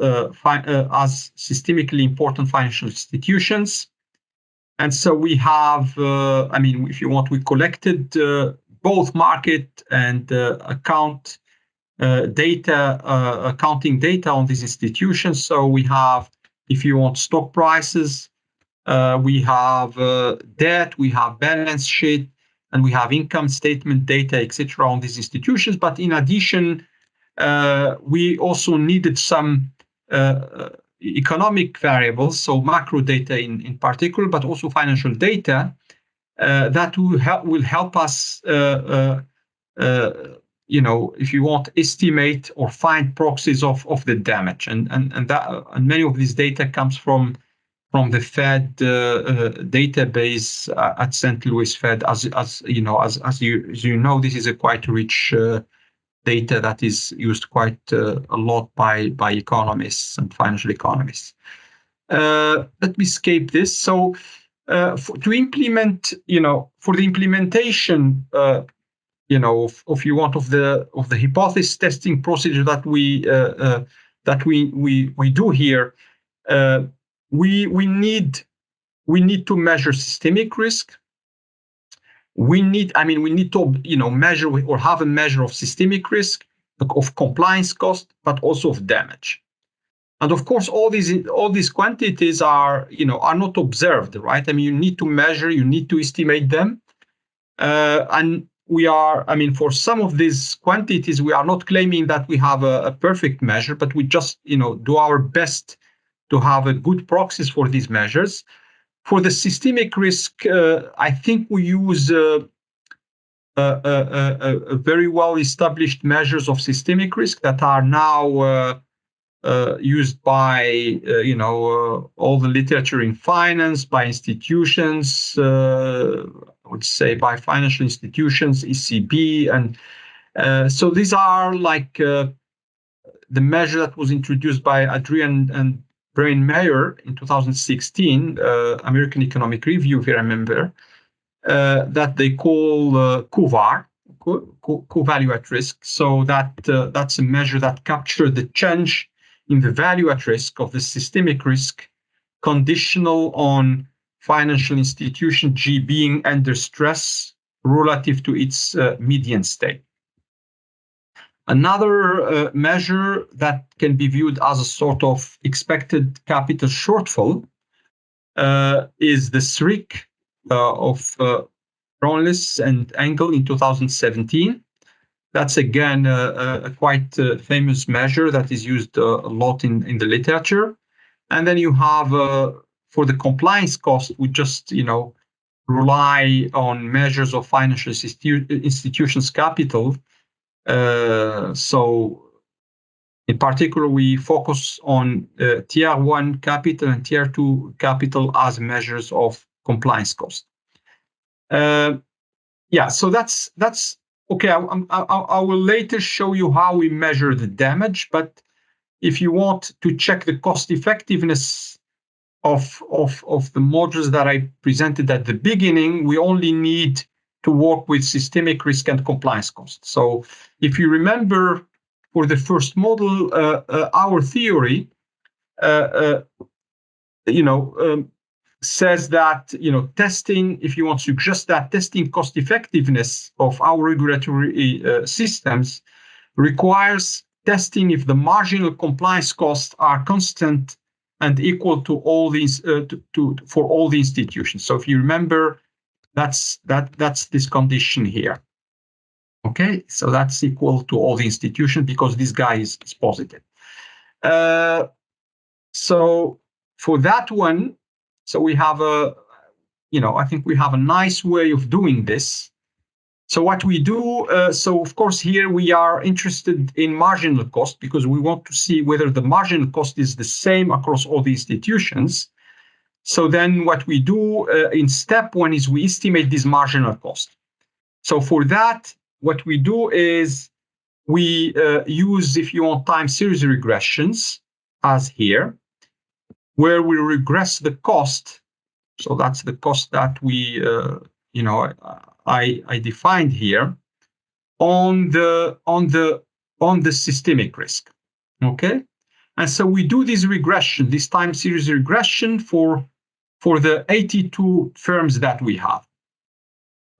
systemically important financial institutions. And so we have, if you want, we collected both market and accounting data on these institutions. So we have, if you want, stock prices, we have debt, we have balance sheet, and we have income statement data, etc. on these institutions. But in addition, we also needed some economic variables, so macro data in particular, but also financial data that will help us, if you want, estimate or find proxies of the damage, and many of this data comes from the Fed database at St. Louis Fed. As you know, this is a quite rich data that is used quite a lot by economists and financial economists. Let me escape this. So to implement, for the implementation, of you want of the hypothesis testing procedure that we do here, we need we need to measure systemic risk. We need to, measure or have a measure of systemic risk, of compliance cost, but also of damage. And of course, all these quantities are not observed, right? I mean, you need to measure, you need to estimate them, and for some of these quantities, we are not claiming that we have a perfect measure, but we just do our best to have a good proxies for these measures. For the systemic risk, I think we use very well established measures of systemic risk that are now used by all the literature in finance, by institutions, I would say by financial institutions, ECB, and so these are like the measure that was introduced by Adrian and Brian Mayer in 2016, American Economic Review, if you remember, that they call CUVAR, co-value at risk. So that's a measure that captures the change in the value at risk of the systemic risk, conditional on financial institution G being under stress relative to its median state. Another measure that can be viewed as a sort of expected capital shortfall is the SRIC of Ronlis and Engel in 2017. That's again a quite famous measure that is used a lot in the literature. And then you have for the compliance cost, we just rely on measures of financial institutions' capital. So in particular, we focus on Tier 1 capital and Tier 2 capital as measures of compliance cost. So that's okay. I will later show you how we measure the damage, but if you want to check the cost effectiveness of the models that I presented at the beginning, we only need to work with systemic risk and compliance cost. So if you remember, for the first model, our theory, says that testing, if you want to suggest that testing cost effectiveness of our regulatory systems requires testing if the marginal compliance costs are constant and equal to all these for all the institutions. So if you remember, that's this condition here. Okay, so that's equal to all the institutions because this guy is positive. So for that one, so we have I think we have a nice way of doing this. So what we do, so of course here we are interested in marginal cost because we want to see whether the marginal cost is the same across all the institutions. So then what we do in step one is we estimate this marginal cost. So for that, what we do is we use, if you want, time series regressions as here, where we regress the cost. So that's the cost that we, I defined here on the systemic risk. Okay, and so we do this regression, this time series regression for the 82 firms that we have.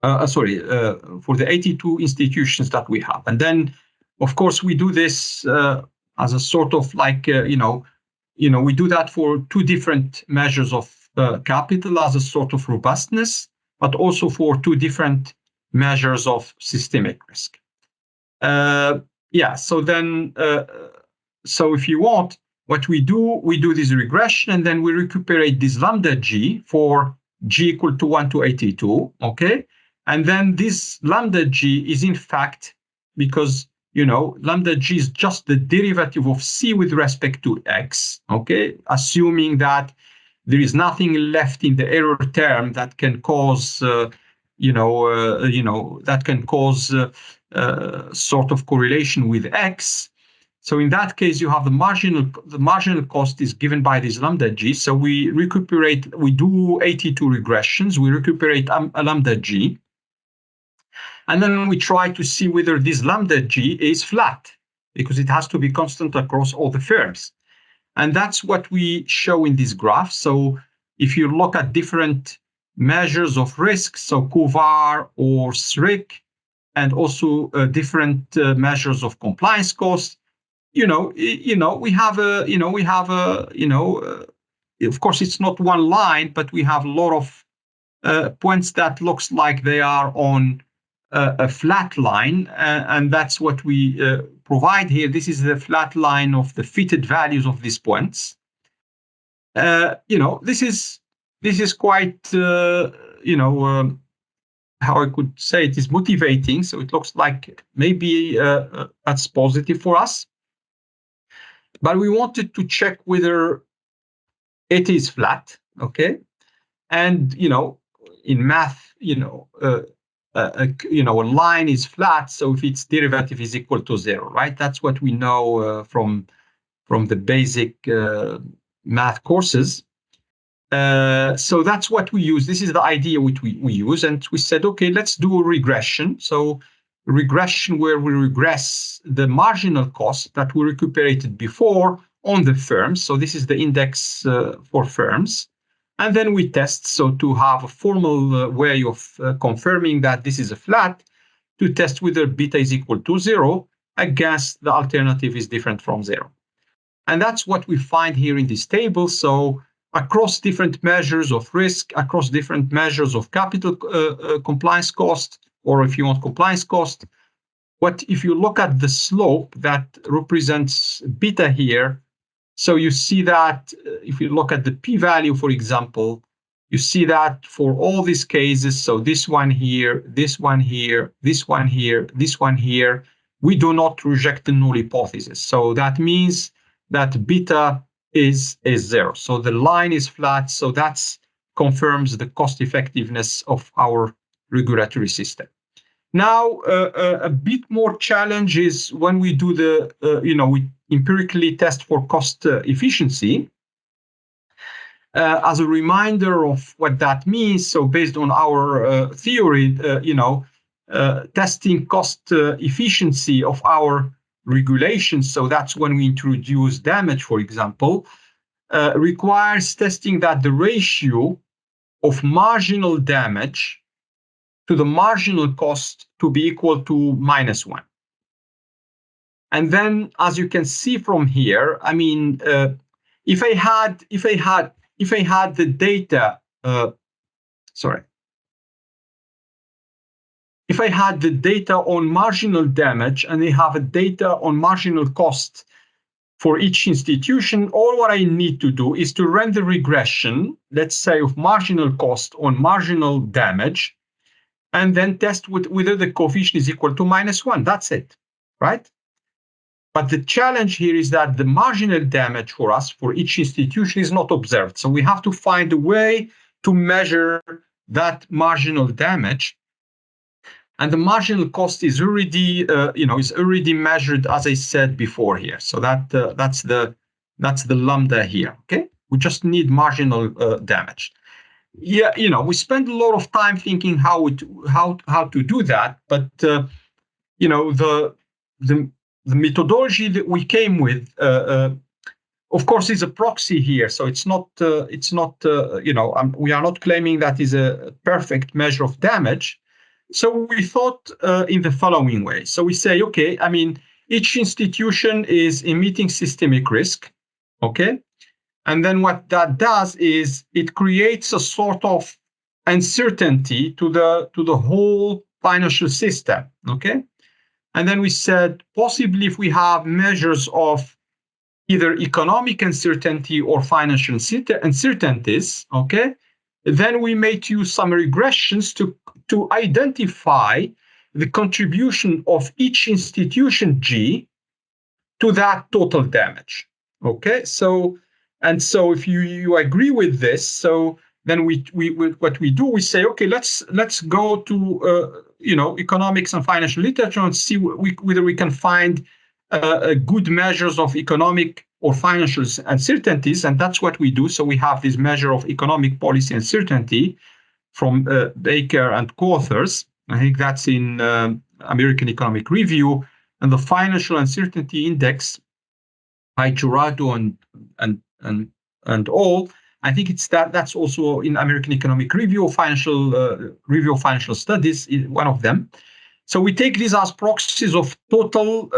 For the 82 institutions that we have, and then of course we do this as a sort of like we do that for two different measures of capital as a sort of robustness, but also for two different measures of systemic risk. So then, so if you want, what we do this regression, and then we recuperate this lambda G for G equal to 1 to 82, okay? And then this lambda G is in fact, because lambda G is just the derivative of C with respect to X, okay? Assuming that there is nothing left in the error term that can cause, that can cause sort of correlation with X. So in that case, you have the marginal cost is given by this lambda G. So we do 82 regressions, we recuperate a lambda G. And then we try to see whether this lambda G is flat, because it has to be constant across all the firms. And that's what we show in this graph. So if you look at different measures of risk, so QVAR or SRIC, and also different measures of compliance cost, we have of course, it's not one line, but we have a lot of points that looks like they are on a flat line, and that's what we provide here. This is the flat line of the fitted values of these points. This is quite, how I could say it is motivating. So it looks like maybe that's positive for us. But we wanted to check whether it is flat, okay? And in math, a line is flat, so if its derivative is equal to 0, right? That's what we know from the basic math courses. So that's what we use. This is the idea which we use, and we said, okay, let's do a regression. So regression where we regress the marginal cost that we recuperated before on the firms. So this is the index for firms. And then we test, so to have a formal way of confirming that this is a flat, to test whether beta is equal to 0 against the alternative is different from 0. And that's what we find here in this table. So across different measures of risk, across different measures of capital compliance cost, or if you want compliance cost, if you look at the slope that represents beta here, so you see that if you look at the p-value, for example, you see that for all these cases, so this one here, this one here, this one here, this one here, we do not reject the null hypothesis. So that means that beta is 0. So the line is flat, so that confirms the cost effectiveness of our regulatory system. Now, a bit more challenge is when we do we empirically test for cost efficiency. As a reminder of what that means, so based on our theory, testing cost efficiency of our regulations, so that's when we introduce damage, for example, requires testing that the ratio of marginal damage to the marginal cost to be equal to -1. And then, as you can see from here, I mean, if I had the data, if I had the data on marginal damage and I have a data on marginal cost for each institution, all what I need to do is to run the regression, let's say, of marginal cost on marginal damage, and then test whether the coefficient is equal to -1. That's it, right? But the challenge here is that the marginal damage for us, for each institution, is not observed. So we have to find a way to measure that marginal damage. And the marginal cost is already, measured, as I said before here. So that's the lambda here. Okay, we just need marginal damage. Yeah, we spend a lot of time thinking how to do that, but the methodology that we came with, of course, is a proxy here. So it's not we are not claiming that is a perfect measure of damage. So we thought in the following way. So we say, okay, I mean, each institution is emitting systemic risk, okay? And then what that does is it creates a sort of uncertainty to the whole financial system, okay? And then we said, possibly if we have measures of either economic uncertainty or financial uncertainties, okay, then we may use some regressions to identify the contribution of each institution G to that total damage, okay? So if you agree with this, so then we what we do, we say, okay, let's go to economics and financial literature and see whether we can find good measures of economic or financial uncertainties, and that's what we do. So we have this measure of economic policy uncertainty from Baker and co-authors. I think that's in American Economic Review, and the financial uncertainty index by Jurado and all. I think that's also in American Economic Review of Financial Studies, one of them. So we take these as proxies of total,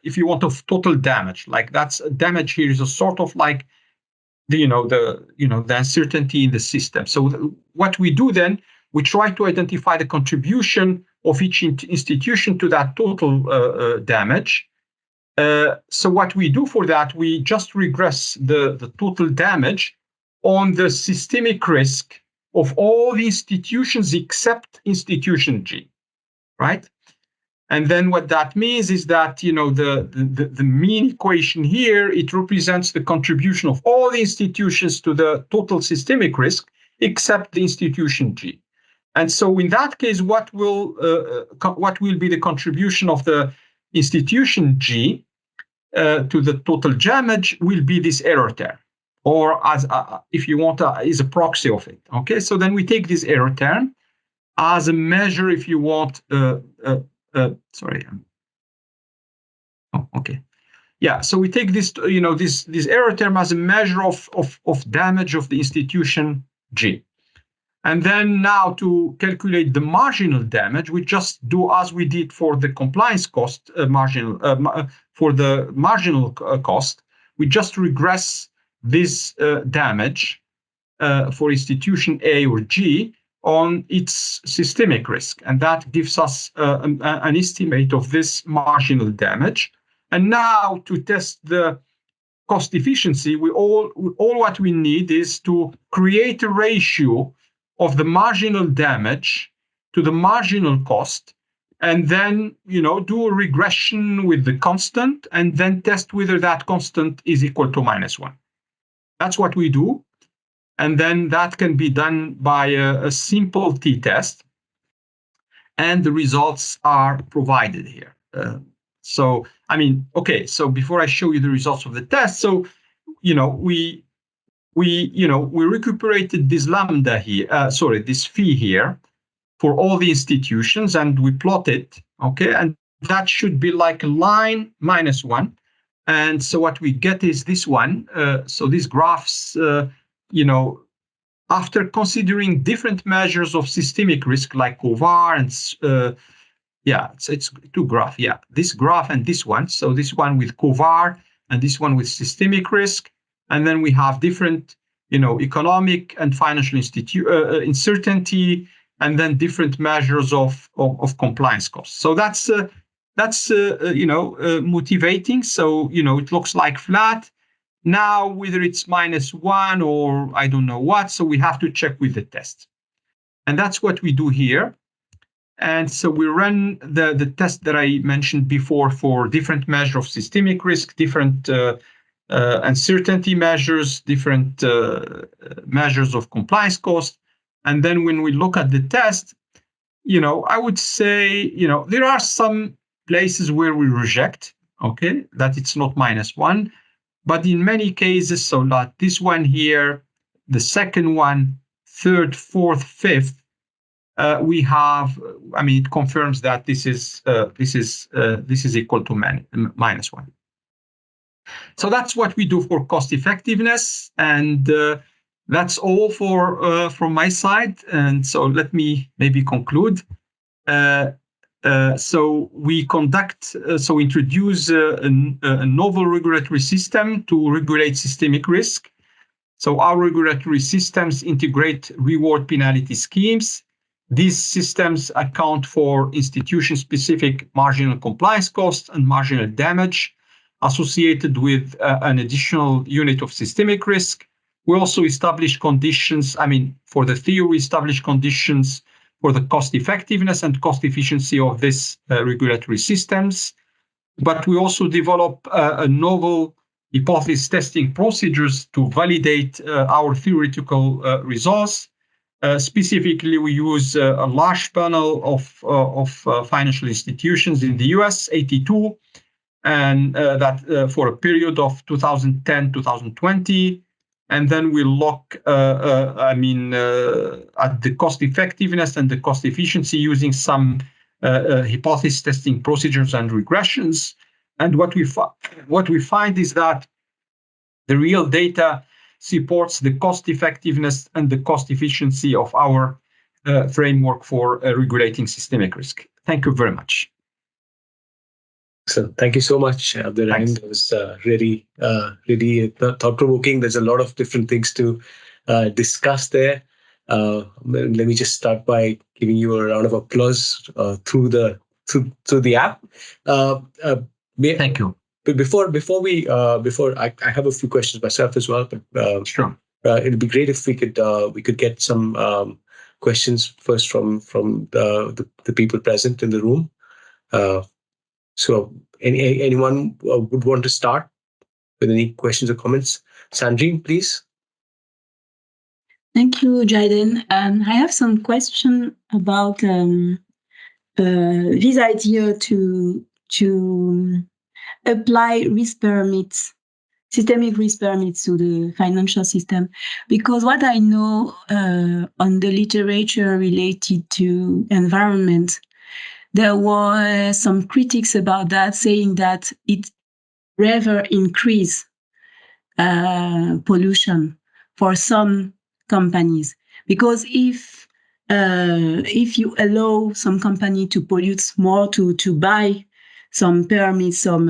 if you want, of total damage. Like that's damage here is a sort of like the uncertainty in the system. So what we do then, we try to identify the contribution of each institution to that total damage. So what we do for that, we just regress the total damage on the systemic risk of all the institutions except institution G, right? And then what that means is that the mean equation here, it represents the contribution of all the institutions to the total systemic risk except the institution G. And so in that case, what will be the contribution of the institution G to the total damage will be this error term, or as if you want, is a proxy of it. Okay, so then we take this error term as a measure, if you want. Sorry. Oh, okay. Yeah. So we take this, this error term as a measure of damage of the institution G. And then now to calculate the marginal damage, we just do as we did for the compliance cost for the marginal cost. We just regress this damage for institution A or G on its systemic risk, and that gives us an estimate of this marginal damage. And now to test the cost efficiency, all what we need is to create a ratio of the marginal damage to the marginal cost, and then do a regression with the constant, and then test whether that constant is equal to -1. That's what we do. And then that can be done by a simple t-test, and the results are provided here. So before I show you the results of the test, so we recuperated this lambda here, this phi here for all the institutions, and we plot it. Okay, and that should be like a line -1. And so what we get is this one. So these graphs. After considering different measures of systemic risk like COVAR and it's two graphs. Yeah, this graph and this one. So this one with COVAR and this one with systemic risk, and then we have different, economic and financial uncertainty, and then different measures of compliance costs. So that's motivating. So it looks like flat. Now, whether it's -1 or I don't know what, so we have to check with the test. And that's what we do here. And so we run the test that I mentioned before for different measures of systemic risk, different uncertainty measures, different measures of compliance cost. And then when we look at the test, I would say, there are some places where we reject, okay, that it's not -1. But in many cases, so that this one here, the second one, third, fourth, fifth, we have. It confirms that this is equal to -1. So that's what we do for cost effectiveness, and that's all from my side. And so let me maybe conclude. So we introduce a novel regulatory system to regulate systemic risk. So our regulatory systems integrate reward penalty schemes. These systems account for institution-specific marginal compliance costs and marginal damage associated with an additional unit of systemic risk. We also establish conditions, for the theory, we establish conditions for the cost effectiveness and cost efficiency of these regulatory systems. But we also develop a novel hypothesis testing procedures to validate our theoretical results. Specifically, we use a large panel of financial institutions in the US, 82, and that for a period of 2010-2020. And then we look, at the cost effectiveness and the cost efficiency using some hypothesis testing procedures and regressions. And what we find is that the real data supports the cost effectiveness and the cost efficiency of our framework for regulating systemic risk. Thank you very much.
So thank you so much, Abderrahim. That was really thought-provoking. There's a lot of different things to discuss there. Let me just start by giving you a round of applause through the app.
Thank you.
But before I have a few questions myself as well. But
sure.
It'd be great if we could get some questions first from the people present in the room. So anyone would want to start with any questions or comments? Sandrine, please.
Thank you, Jaideep. I have some question about this idea to apply risk pyramids, systemic risk pyramids to the financial system, because what I know on the literature related to environment, there were some critics about that, saying that it rather increase pollution for some companies, because if you allow some company to pollute more, to buy some permits, some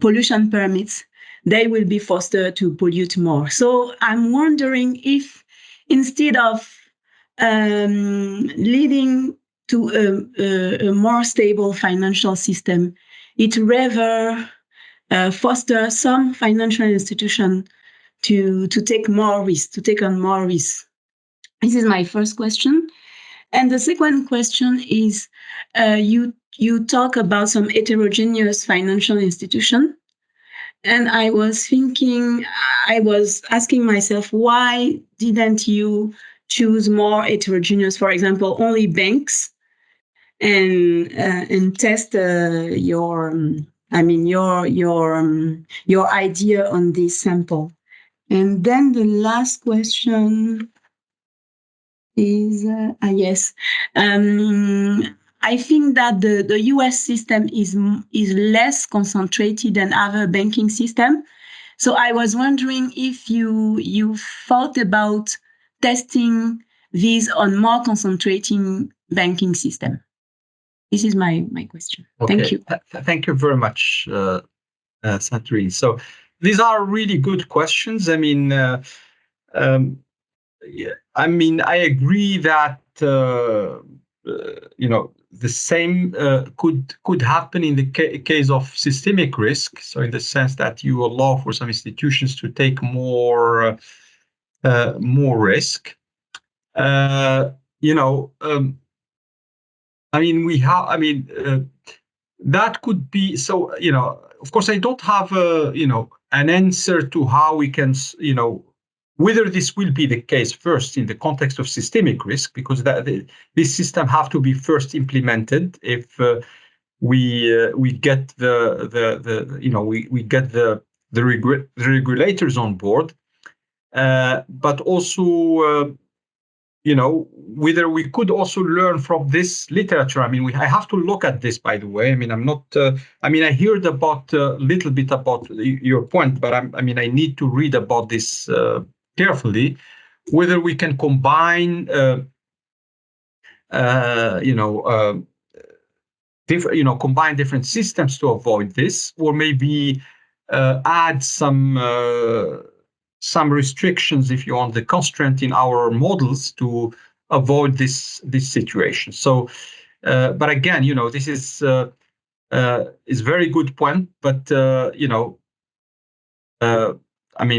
pollution permits, they will be forced to pollute more. So I'm wondering if instead of leading to a more stable financial system, it rather foster some financial institution to take more risk, to take on more risk. This is my first question. And the second question is, you talk about some heterogeneous financial institution. And I was asking myself, why didn't you choose more heterogeneous, for example, only banks, and test your idea on this sample? And then the last question is, yes, I think that the US system is less concentrated than other banking system. So I was wondering if you thought about testing these on more concentrating banking system. This is my question. Okay. Thank you.
Thank you very much, Sandrine. So these are really good questions. I mean, I agree that the same could happen in the case of systemic risk. So in the sense that you allow for some institutions to take more risk. That could be. So of course, I don't have an answer to how we can whether this will be the case first in the context of systemic risk, because this system have to be first implemented if we get the regulators on board, but also whether we could also learn from this literature. I have to look at this, by the way. I'm not. I heard about a little bit about your point, but I need to read about this carefully, whether we can combine combine different systems to avoid this, or maybe add some restrictions, if you want, the constraint in our models to avoid this situation. So but again, this is very good point, but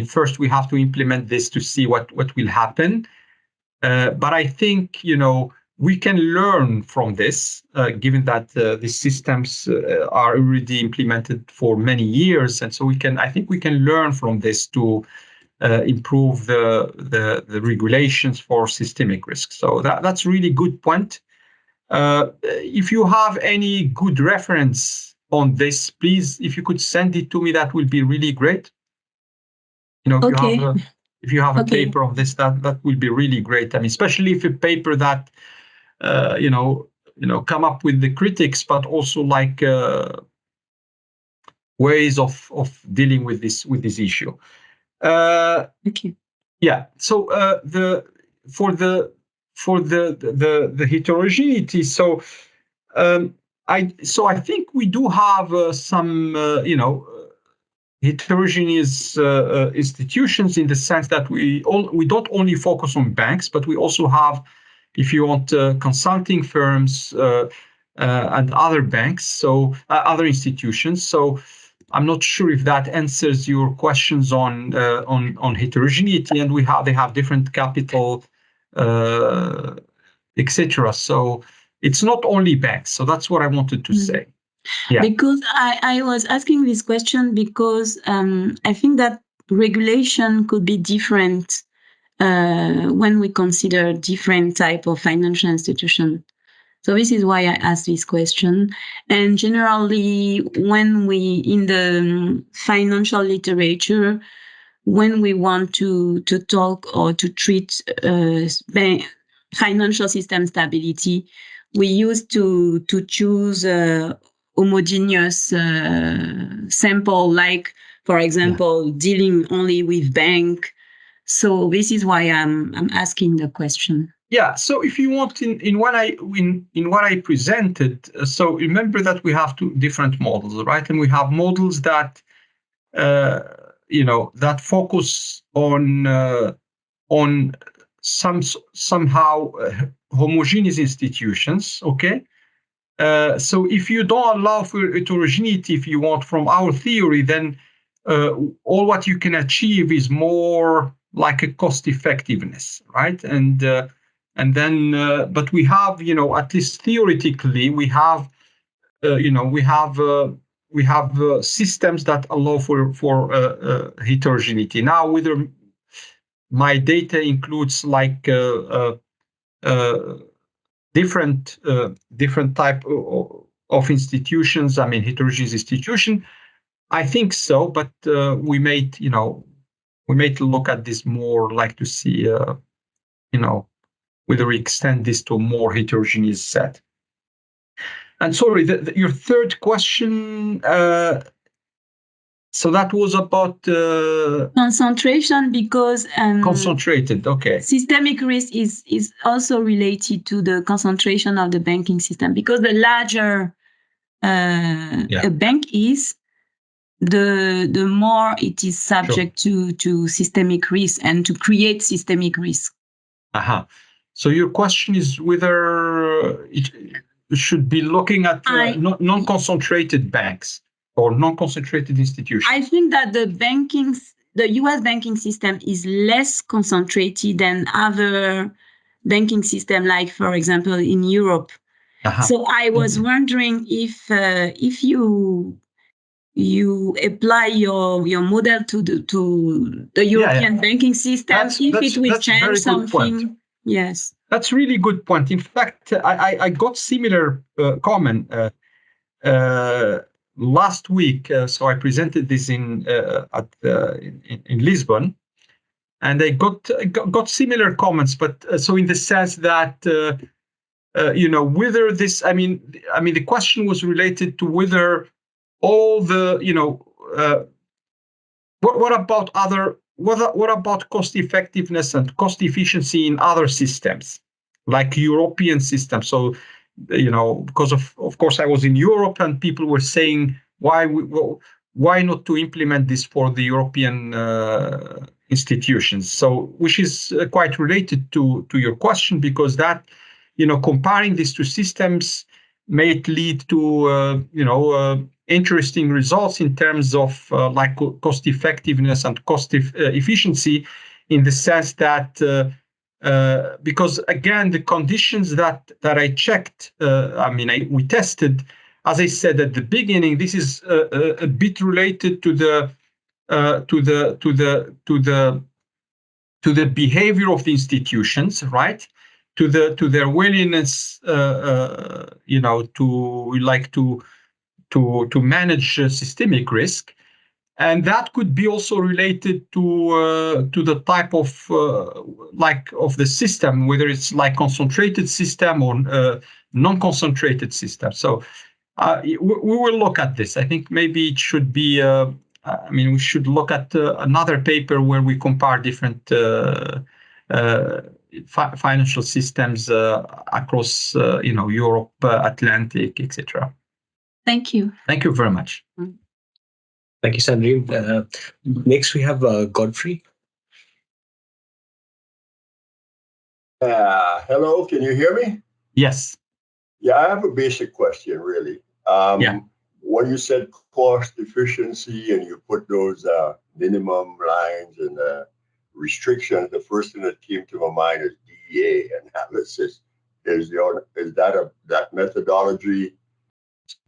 first we have to implement this to see what will happen. But I think, we can learn from this, given that these systems are already implemented for many years. And so I think we can learn from this to improve the regulations for systemic risk. So that's really good point. If you have any good reference on this, please, if you could send it to me, that would be really great.
Okay.
If you have a paper on this, that will be really great. Especially if a paper that come up with the critics, but also ways of dealing with this issue.
Okay.
Yeah. So for the heterogeneity. So I think we do have some heterogeneous institutions, in the sense that we don't only focus on banks, but we also have, if you want, consulting firms and other banks, so other institutions. So I'm not sure if that answers your questions on heterogeneity, and they have different capital, etc. So it's not only banks. So that's what I wanted to say. Yeah.
Because I was asking this question because I think that regulation could be different when we consider different type of financial institution. So this is why I asked this question. And generally, when we, in the financial literature, when we want to talk or to treat financial system stability, we used to choose homogeneous sample, like, for example, dealing only with bank. So this is why I'm asking the question.
Yeah. So if you want, in what I presented, so remember that we have two different models, right? And we have models that that focus on somehow homogeneous institutions. Okay. So if you don't allow for heterogeneity, if you want, from our theory, then all what you can achieve is more like a cost effectiveness, right? And then, but we have, at least theoretically, we have systems that allow for heterogeneity. Now, whether my data includes like different type of institutions, I mean heterogeneous institution, I think so, but we may look at this more, like to see whether we extend this to a more heterogeneous set. And sorry, your third question, so that was about
concentration, because
concentrated. Okay.
Systemic risk is also related to the concentration of the banking system, because the larger a bank is, the more it is subject to systemic risk and to create systemic risk.
So your question is whether it should be looking at non-concentrated banks or non-concentrated institutions.
I think that the US banking system is less concentrated than other banking system, like, for example, in Europe. So I was wondering if you apply your model to the European banking system, it will change something. Yes,
that's really good point. In fact, I got similar comment last week. So I presented this in Lisbon, and I got similar comments. But so in the sense that whether this, I mean the question was related to whether all the what about cost effectiveness and cost efficiency in other systems, like European systems? So because of course I was in Europe, and people were saying why not to implement this for the European institutions? So which is quite related to your question, because that comparing these two systems may lead to interesting results in terms of like cost effectiveness and cost efficiency, in the sense that because again the conditions that I checked, we tested, as I said at the beginning, this is a bit related to the behavior of the institutions, right? To their willingness, to manage systemic risk, and that could be also related to the type of of the system, whether it's like concentrated system or non-concentrated system. So we will look at this. I think maybe it should be. We should look at another paper where we compare different financial systems across, Europe, Atlantic, etc.
Thank you.
Thank you very much.
Thank you, Sandrine. Next, we have Godfrey.
Hello, can you hear me?
Yes.
Yeah, I have a basic question, really. When you said cost efficiency and you put those minimum lines and restrictions, the first thing that came to my mind is DEA analysis. Is that methodology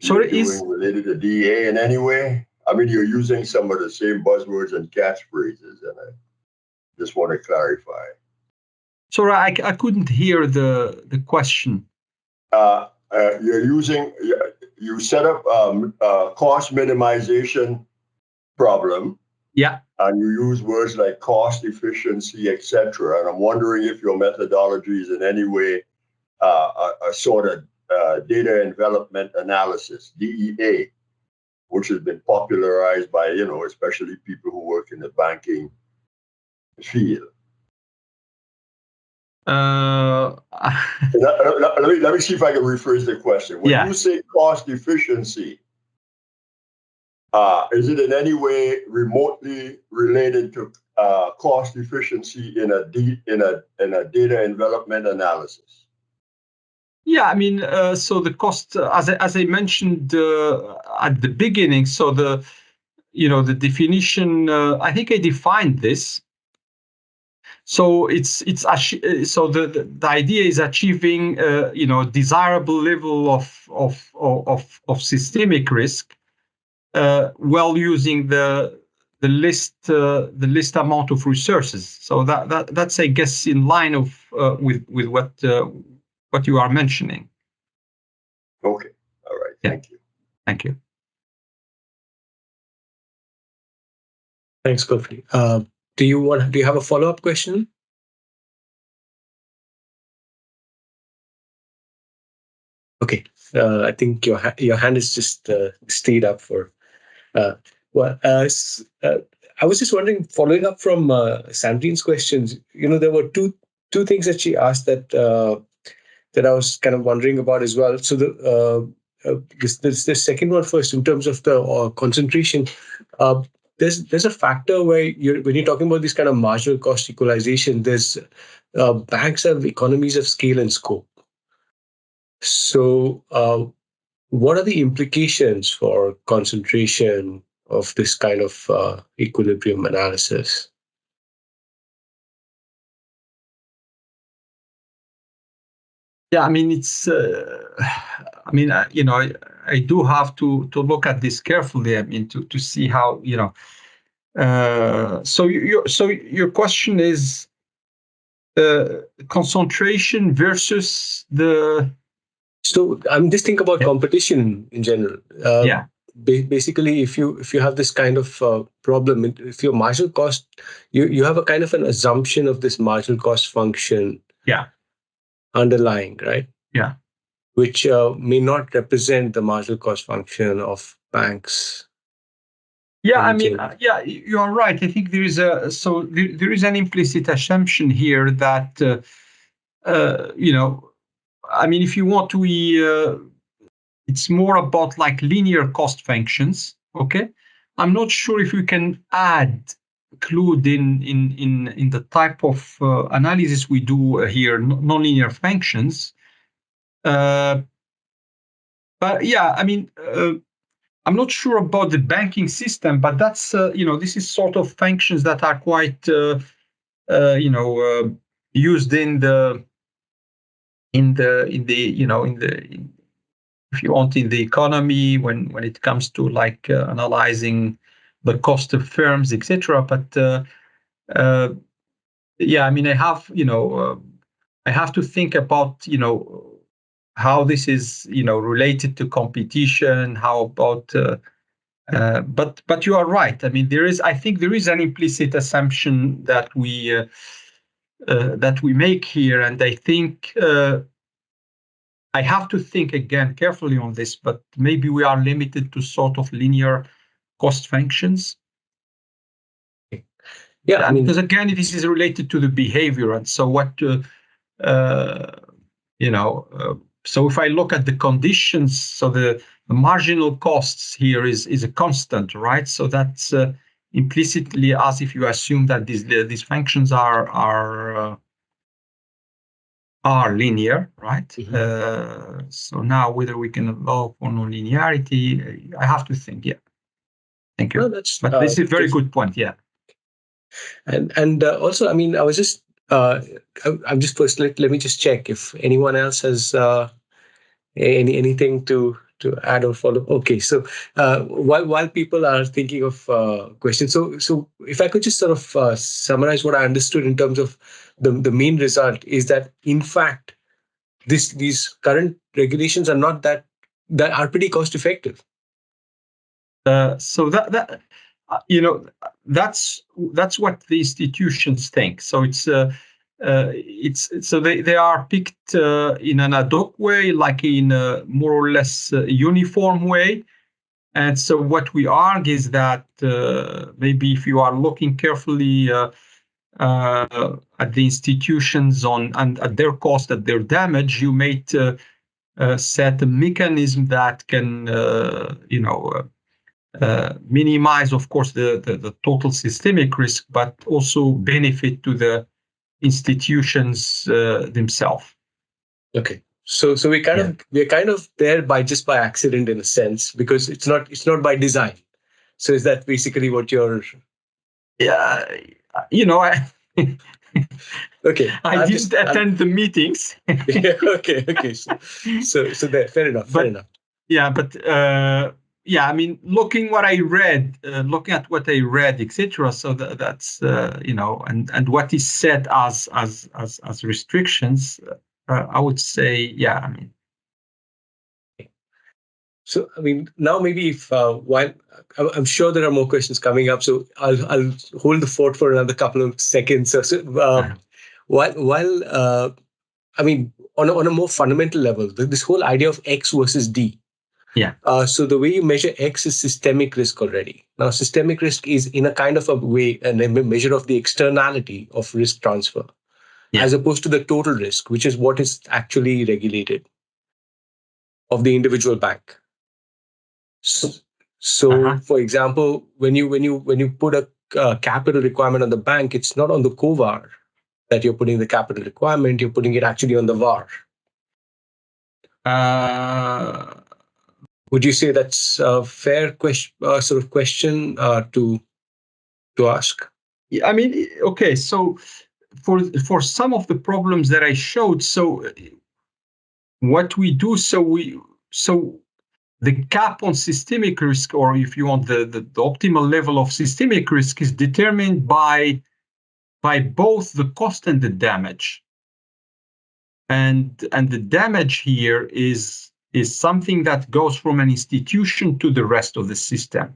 related to DEA in any way? I mean, you're using some of the same buzzwords and catchphrases, and I just want to clarify.
Sorry, I couldn't hear the question.
You set up a cost minimization problem.
Yeah. And
you use words like cost efficiency, etc. And I'm wondering if your methodology is in any way a sort of data and development analysis, DEA, which has been popularized by, especially people who work in the banking field. Let me see if I can rephrase the question. When you say cost efficiency, is it in any way remotely related to cost efficiency in a data and development analysis?
Yeah, I mean, so the cost, as I mentioned at the beginning, so the definition, I think I defined this. So so the idea is achieving desirable level of systemic risk while using the least amount of resources. So that's, I guess, in line with what you are mentioning.
Okay. All right. Thank you.
Thank you.
Thanks, Godfrey. Do you have a follow-up question? Okay. I think your hand is just stayed up for. I was just wondering, following up from Sandrine's questions. There were two things that she asked that I was kind of wondering about as well. So the second one first, in terms of the concentration. There's a factor where when you're talking about this kind of marginal cost equalization, there's banks have economies of scale and scope. So what are the implications for concentration of this kind of equilibrium analysis?
Yeah, I mean, it's. I do have to look at this carefully. I mean, to see how So your question is concentration versus the.
So I'm just thinking about competition in general. Basically, if you have this kind of problem, if your marginal cost, you have a kind of an assumption of this marginal cost function. Underlying, right?
Yeah.
Which may not represent the marginal cost function of banks.
Yeah, I mean, you are right. I think there is there is an implicit assumption here that I mean, if you want to, it's more about like linear cost functions. Okay, I'm not sure if you can include in the type of analysis we do here nonlinear functions. But yeah, I mean, I'm not sure about the banking system, but that's this is sort of functions that are quite used in the if you want in the economy when it comes to like analyzing the cost of firms, etc. But yeah, I mean, I have to think about how this is related to competition. How about but you are right. I mean, I think there is an implicit assumption that we make here, and I think I have to think again carefully on this, but maybe we are limited to sort of linear cost functions.
Yeah, I mean,
because again, this is related to the behavior, and so what so if I look at the conditions, so the marginal costs here is a constant, right? So that's implicitly as if you assume that these functions are linear, right?
Mm-hmm.
So now whether we can allow for nonlinearity, I have to think. Yeah, thank you.
No,
but this is a very good point. Yeah.
And also, I mean, I was just I'm just first let me just check if anyone else has anything to add or follow. Okay, so while people are thinking of questions, so if I could just sort of summarize what I understood in terms of the main result is that in fact these current regulations are not that are pretty cost effective.
So that's what the institutions think. So it's so they are picked in an ad hoc way, like in a more or less uniform way. And so what we argue is that maybe if you are looking carefully at the institutions and at their cost, at their damage, you may set a mechanism that can minimize, of course, the total systemic risk, but also benefit to the institutions themselves.
Okay, so we're kind of there by accident in a sense, because it's not by design. So is that basically what you're?
Yeah,
okay.
I didn't attend the meetings.
Yeah, okay. So there, fair enough.
Yeah, but yeah, I mean, looking at what I read, etc. So that's and what is set as restrictions, I would say, yeah, I mean.
So I mean, now maybe if while I'm sure there are more questions coming up, so I'll hold the fort for another couple of seconds. So while I mean, on a more fundamental level, this whole idea of X versus D.
Yeah.
So the way you measure X is systemic risk already. Now, systemic risk is in a kind of a way a measure of the externality of risk transfer, as opposed to the total risk, which is what is actually regulated of the individual bank. So for example, when you put a capital requirement on the bank, it's not on the COVAR that you're putting the capital requirement. You're putting it actually on the VAR. Would you say that's a fair question, sort of question to ask?
Yeah, I mean, okay. So for some of the problems that I showed, so what we do, so the cap on systemic risk, or if you want the optimal level of systemic risk, is determined by both the cost and the damage. And the damage here is something that goes from an institution to the rest of the system.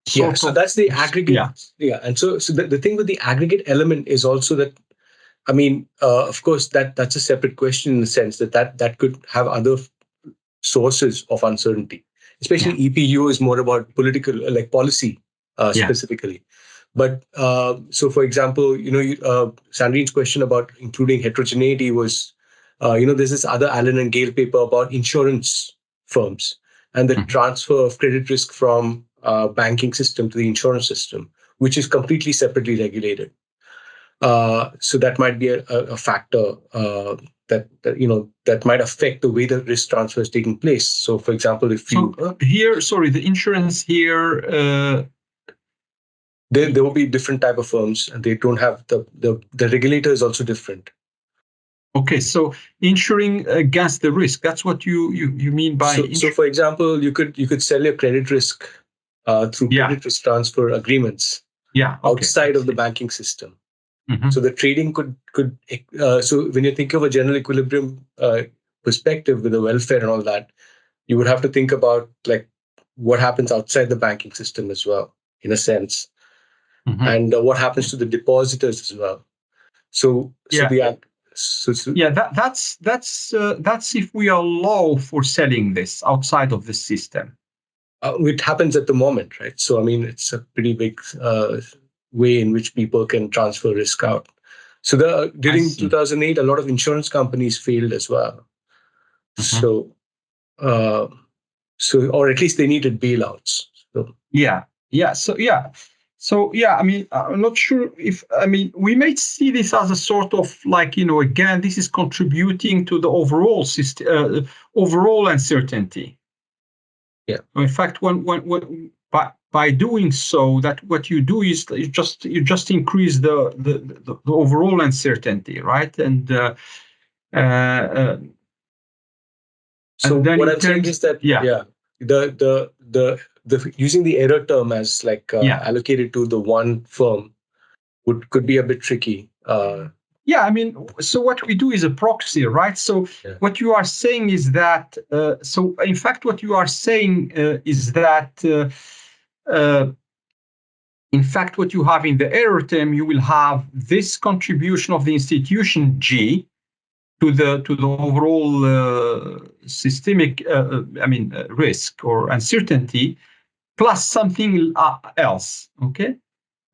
So that's the aggregate. Yeah. And so the thing with the aggregate element is also that, I mean, of course, that's a separate question in the sense that could have other sources of uncertainty. Especially EPU is more about political, like policy specifically. But so, for example, Sandrine's question about including heterogeneity was, there's this other Allen and Gale paper about insurance firms and the transfer of credit risk from banking system to the insurance system, which is completely separately regulated. So that might be a factor that might affect the way the risk transfer is taking place. So, for example, if
the insurance here.
There will be different type of firms, and they don't have the regulator is also different.
Okay, so insuring against the risk, that's what you mean by.
So for example, you could sell your credit risk through credit risk transfer agreements. Outside of the banking system. Mm-hmm. So the trading could so when you think of a general equilibrium perspective with the welfare and all that, you would have to think about like what happens outside the banking system as well, in a sense. Mm-hmm. And what happens to the depositors as well. So
Yeah, that's if we allow for selling this outside of the system.
It happens at the moment, right? So I mean, it's a pretty big way in which people can transfer risk out. So during 2008, a lot of insurance companies failed as well. So, or at least they needed bailouts. So.
I mean, I'm not sure if, I mean, we may see this as a sort of like, again, this is contributing to the overall system, overall uncertainty.
Yeah.
In fact, by doing so, that what you do is you just increase the overall uncertainty, right? And
so what I'm saying is that the using the error term as like allocated to the one firm could be a bit tricky.
I mean, so what we do is a proxy, right? So what you are saying is that, so in fact, what you are saying is that, in fact, what you have in the error term, you will have this contribution of the institution G to the overall systemic, risk or uncertainty, plus something else, okay?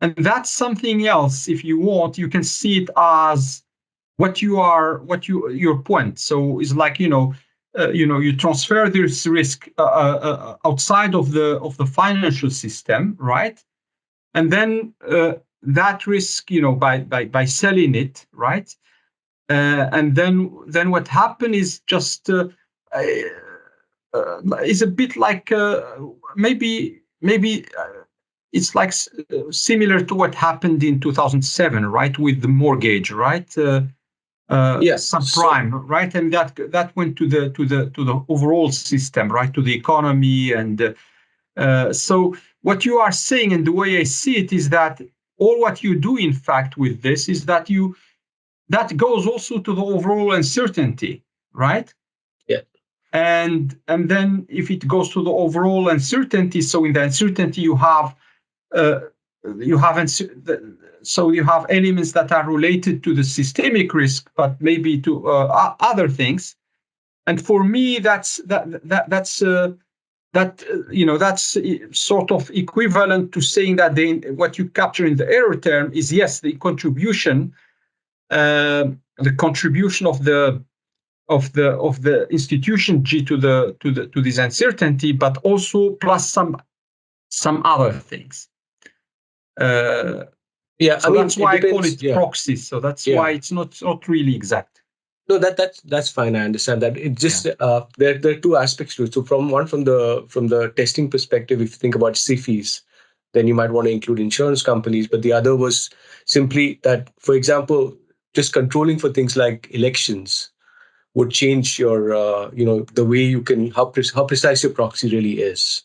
And that's something else, if you want, you can see it as your point. So it's like, you transfer this risk outside of the financial system, right? And then that risk, by selling it, right? And then what happened is just is a bit like maybe it's like similar to what happened in 2007, right, with the mortgage, right? Subprime, right, and that went to the overall system, right, to the economy, and so what you are saying, and the way I see it, is that all what you do, in fact, with this is that that goes also to the overall uncertainty, right?
Yeah.
And then if it goes to the overall uncertainty, so in the uncertainty you have so you have elements that are related to the systemic risk, but maybe to other things. And for me, that's sort of equivalent to saying that what you capture in the error term is, yes, the contribution of the institution G to this uncertainty, but also plus some other things. So that's why I call it proxy. So that's why it's not really exact.
No, that's fine. I understand that. It just there are two aspects to it. So from the testing perspective, if you think about CFIs, then you might want to include insurance companies. But the other was simply that, for example, just controlling for things like elections would change your the way you can how precise your proxy really is.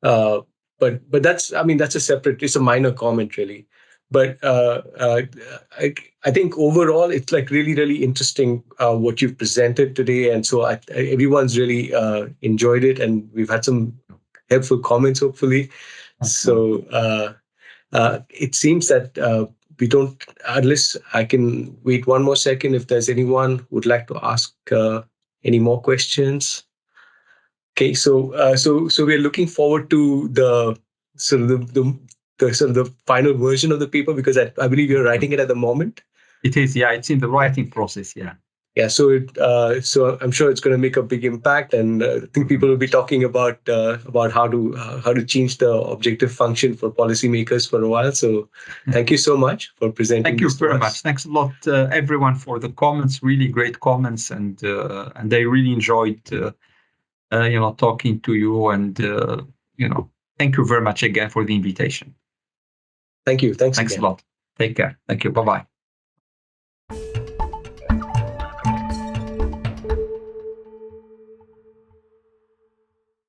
But that's it's a minor comment really. But I think overall it's like really, really interesting what you've presented today, and so everyone's really enjoyed it, and we've had some helpful comments hopefully. So it seems that we don't, unless I can wait one more second if there's anyone who would like to ask any more questions. Okay, so we're looking forward to the final version of the paper, because I believe you're writing it at the moment.
It is, it's in the writing process,
Yeah, so I'm sure it's going to make a big impact, and I think people will be talking about how to change the objective function for policymakers for a while. So, thank you so much for presenting.
Thank you very much. Thanks a lot, everyone, for the comments. Really great comments, and I really enjoyed talking to you, and thank you very much again for the invitation.
Thank you. Thanks
a lot. Take care. Thank you. Bye-bye.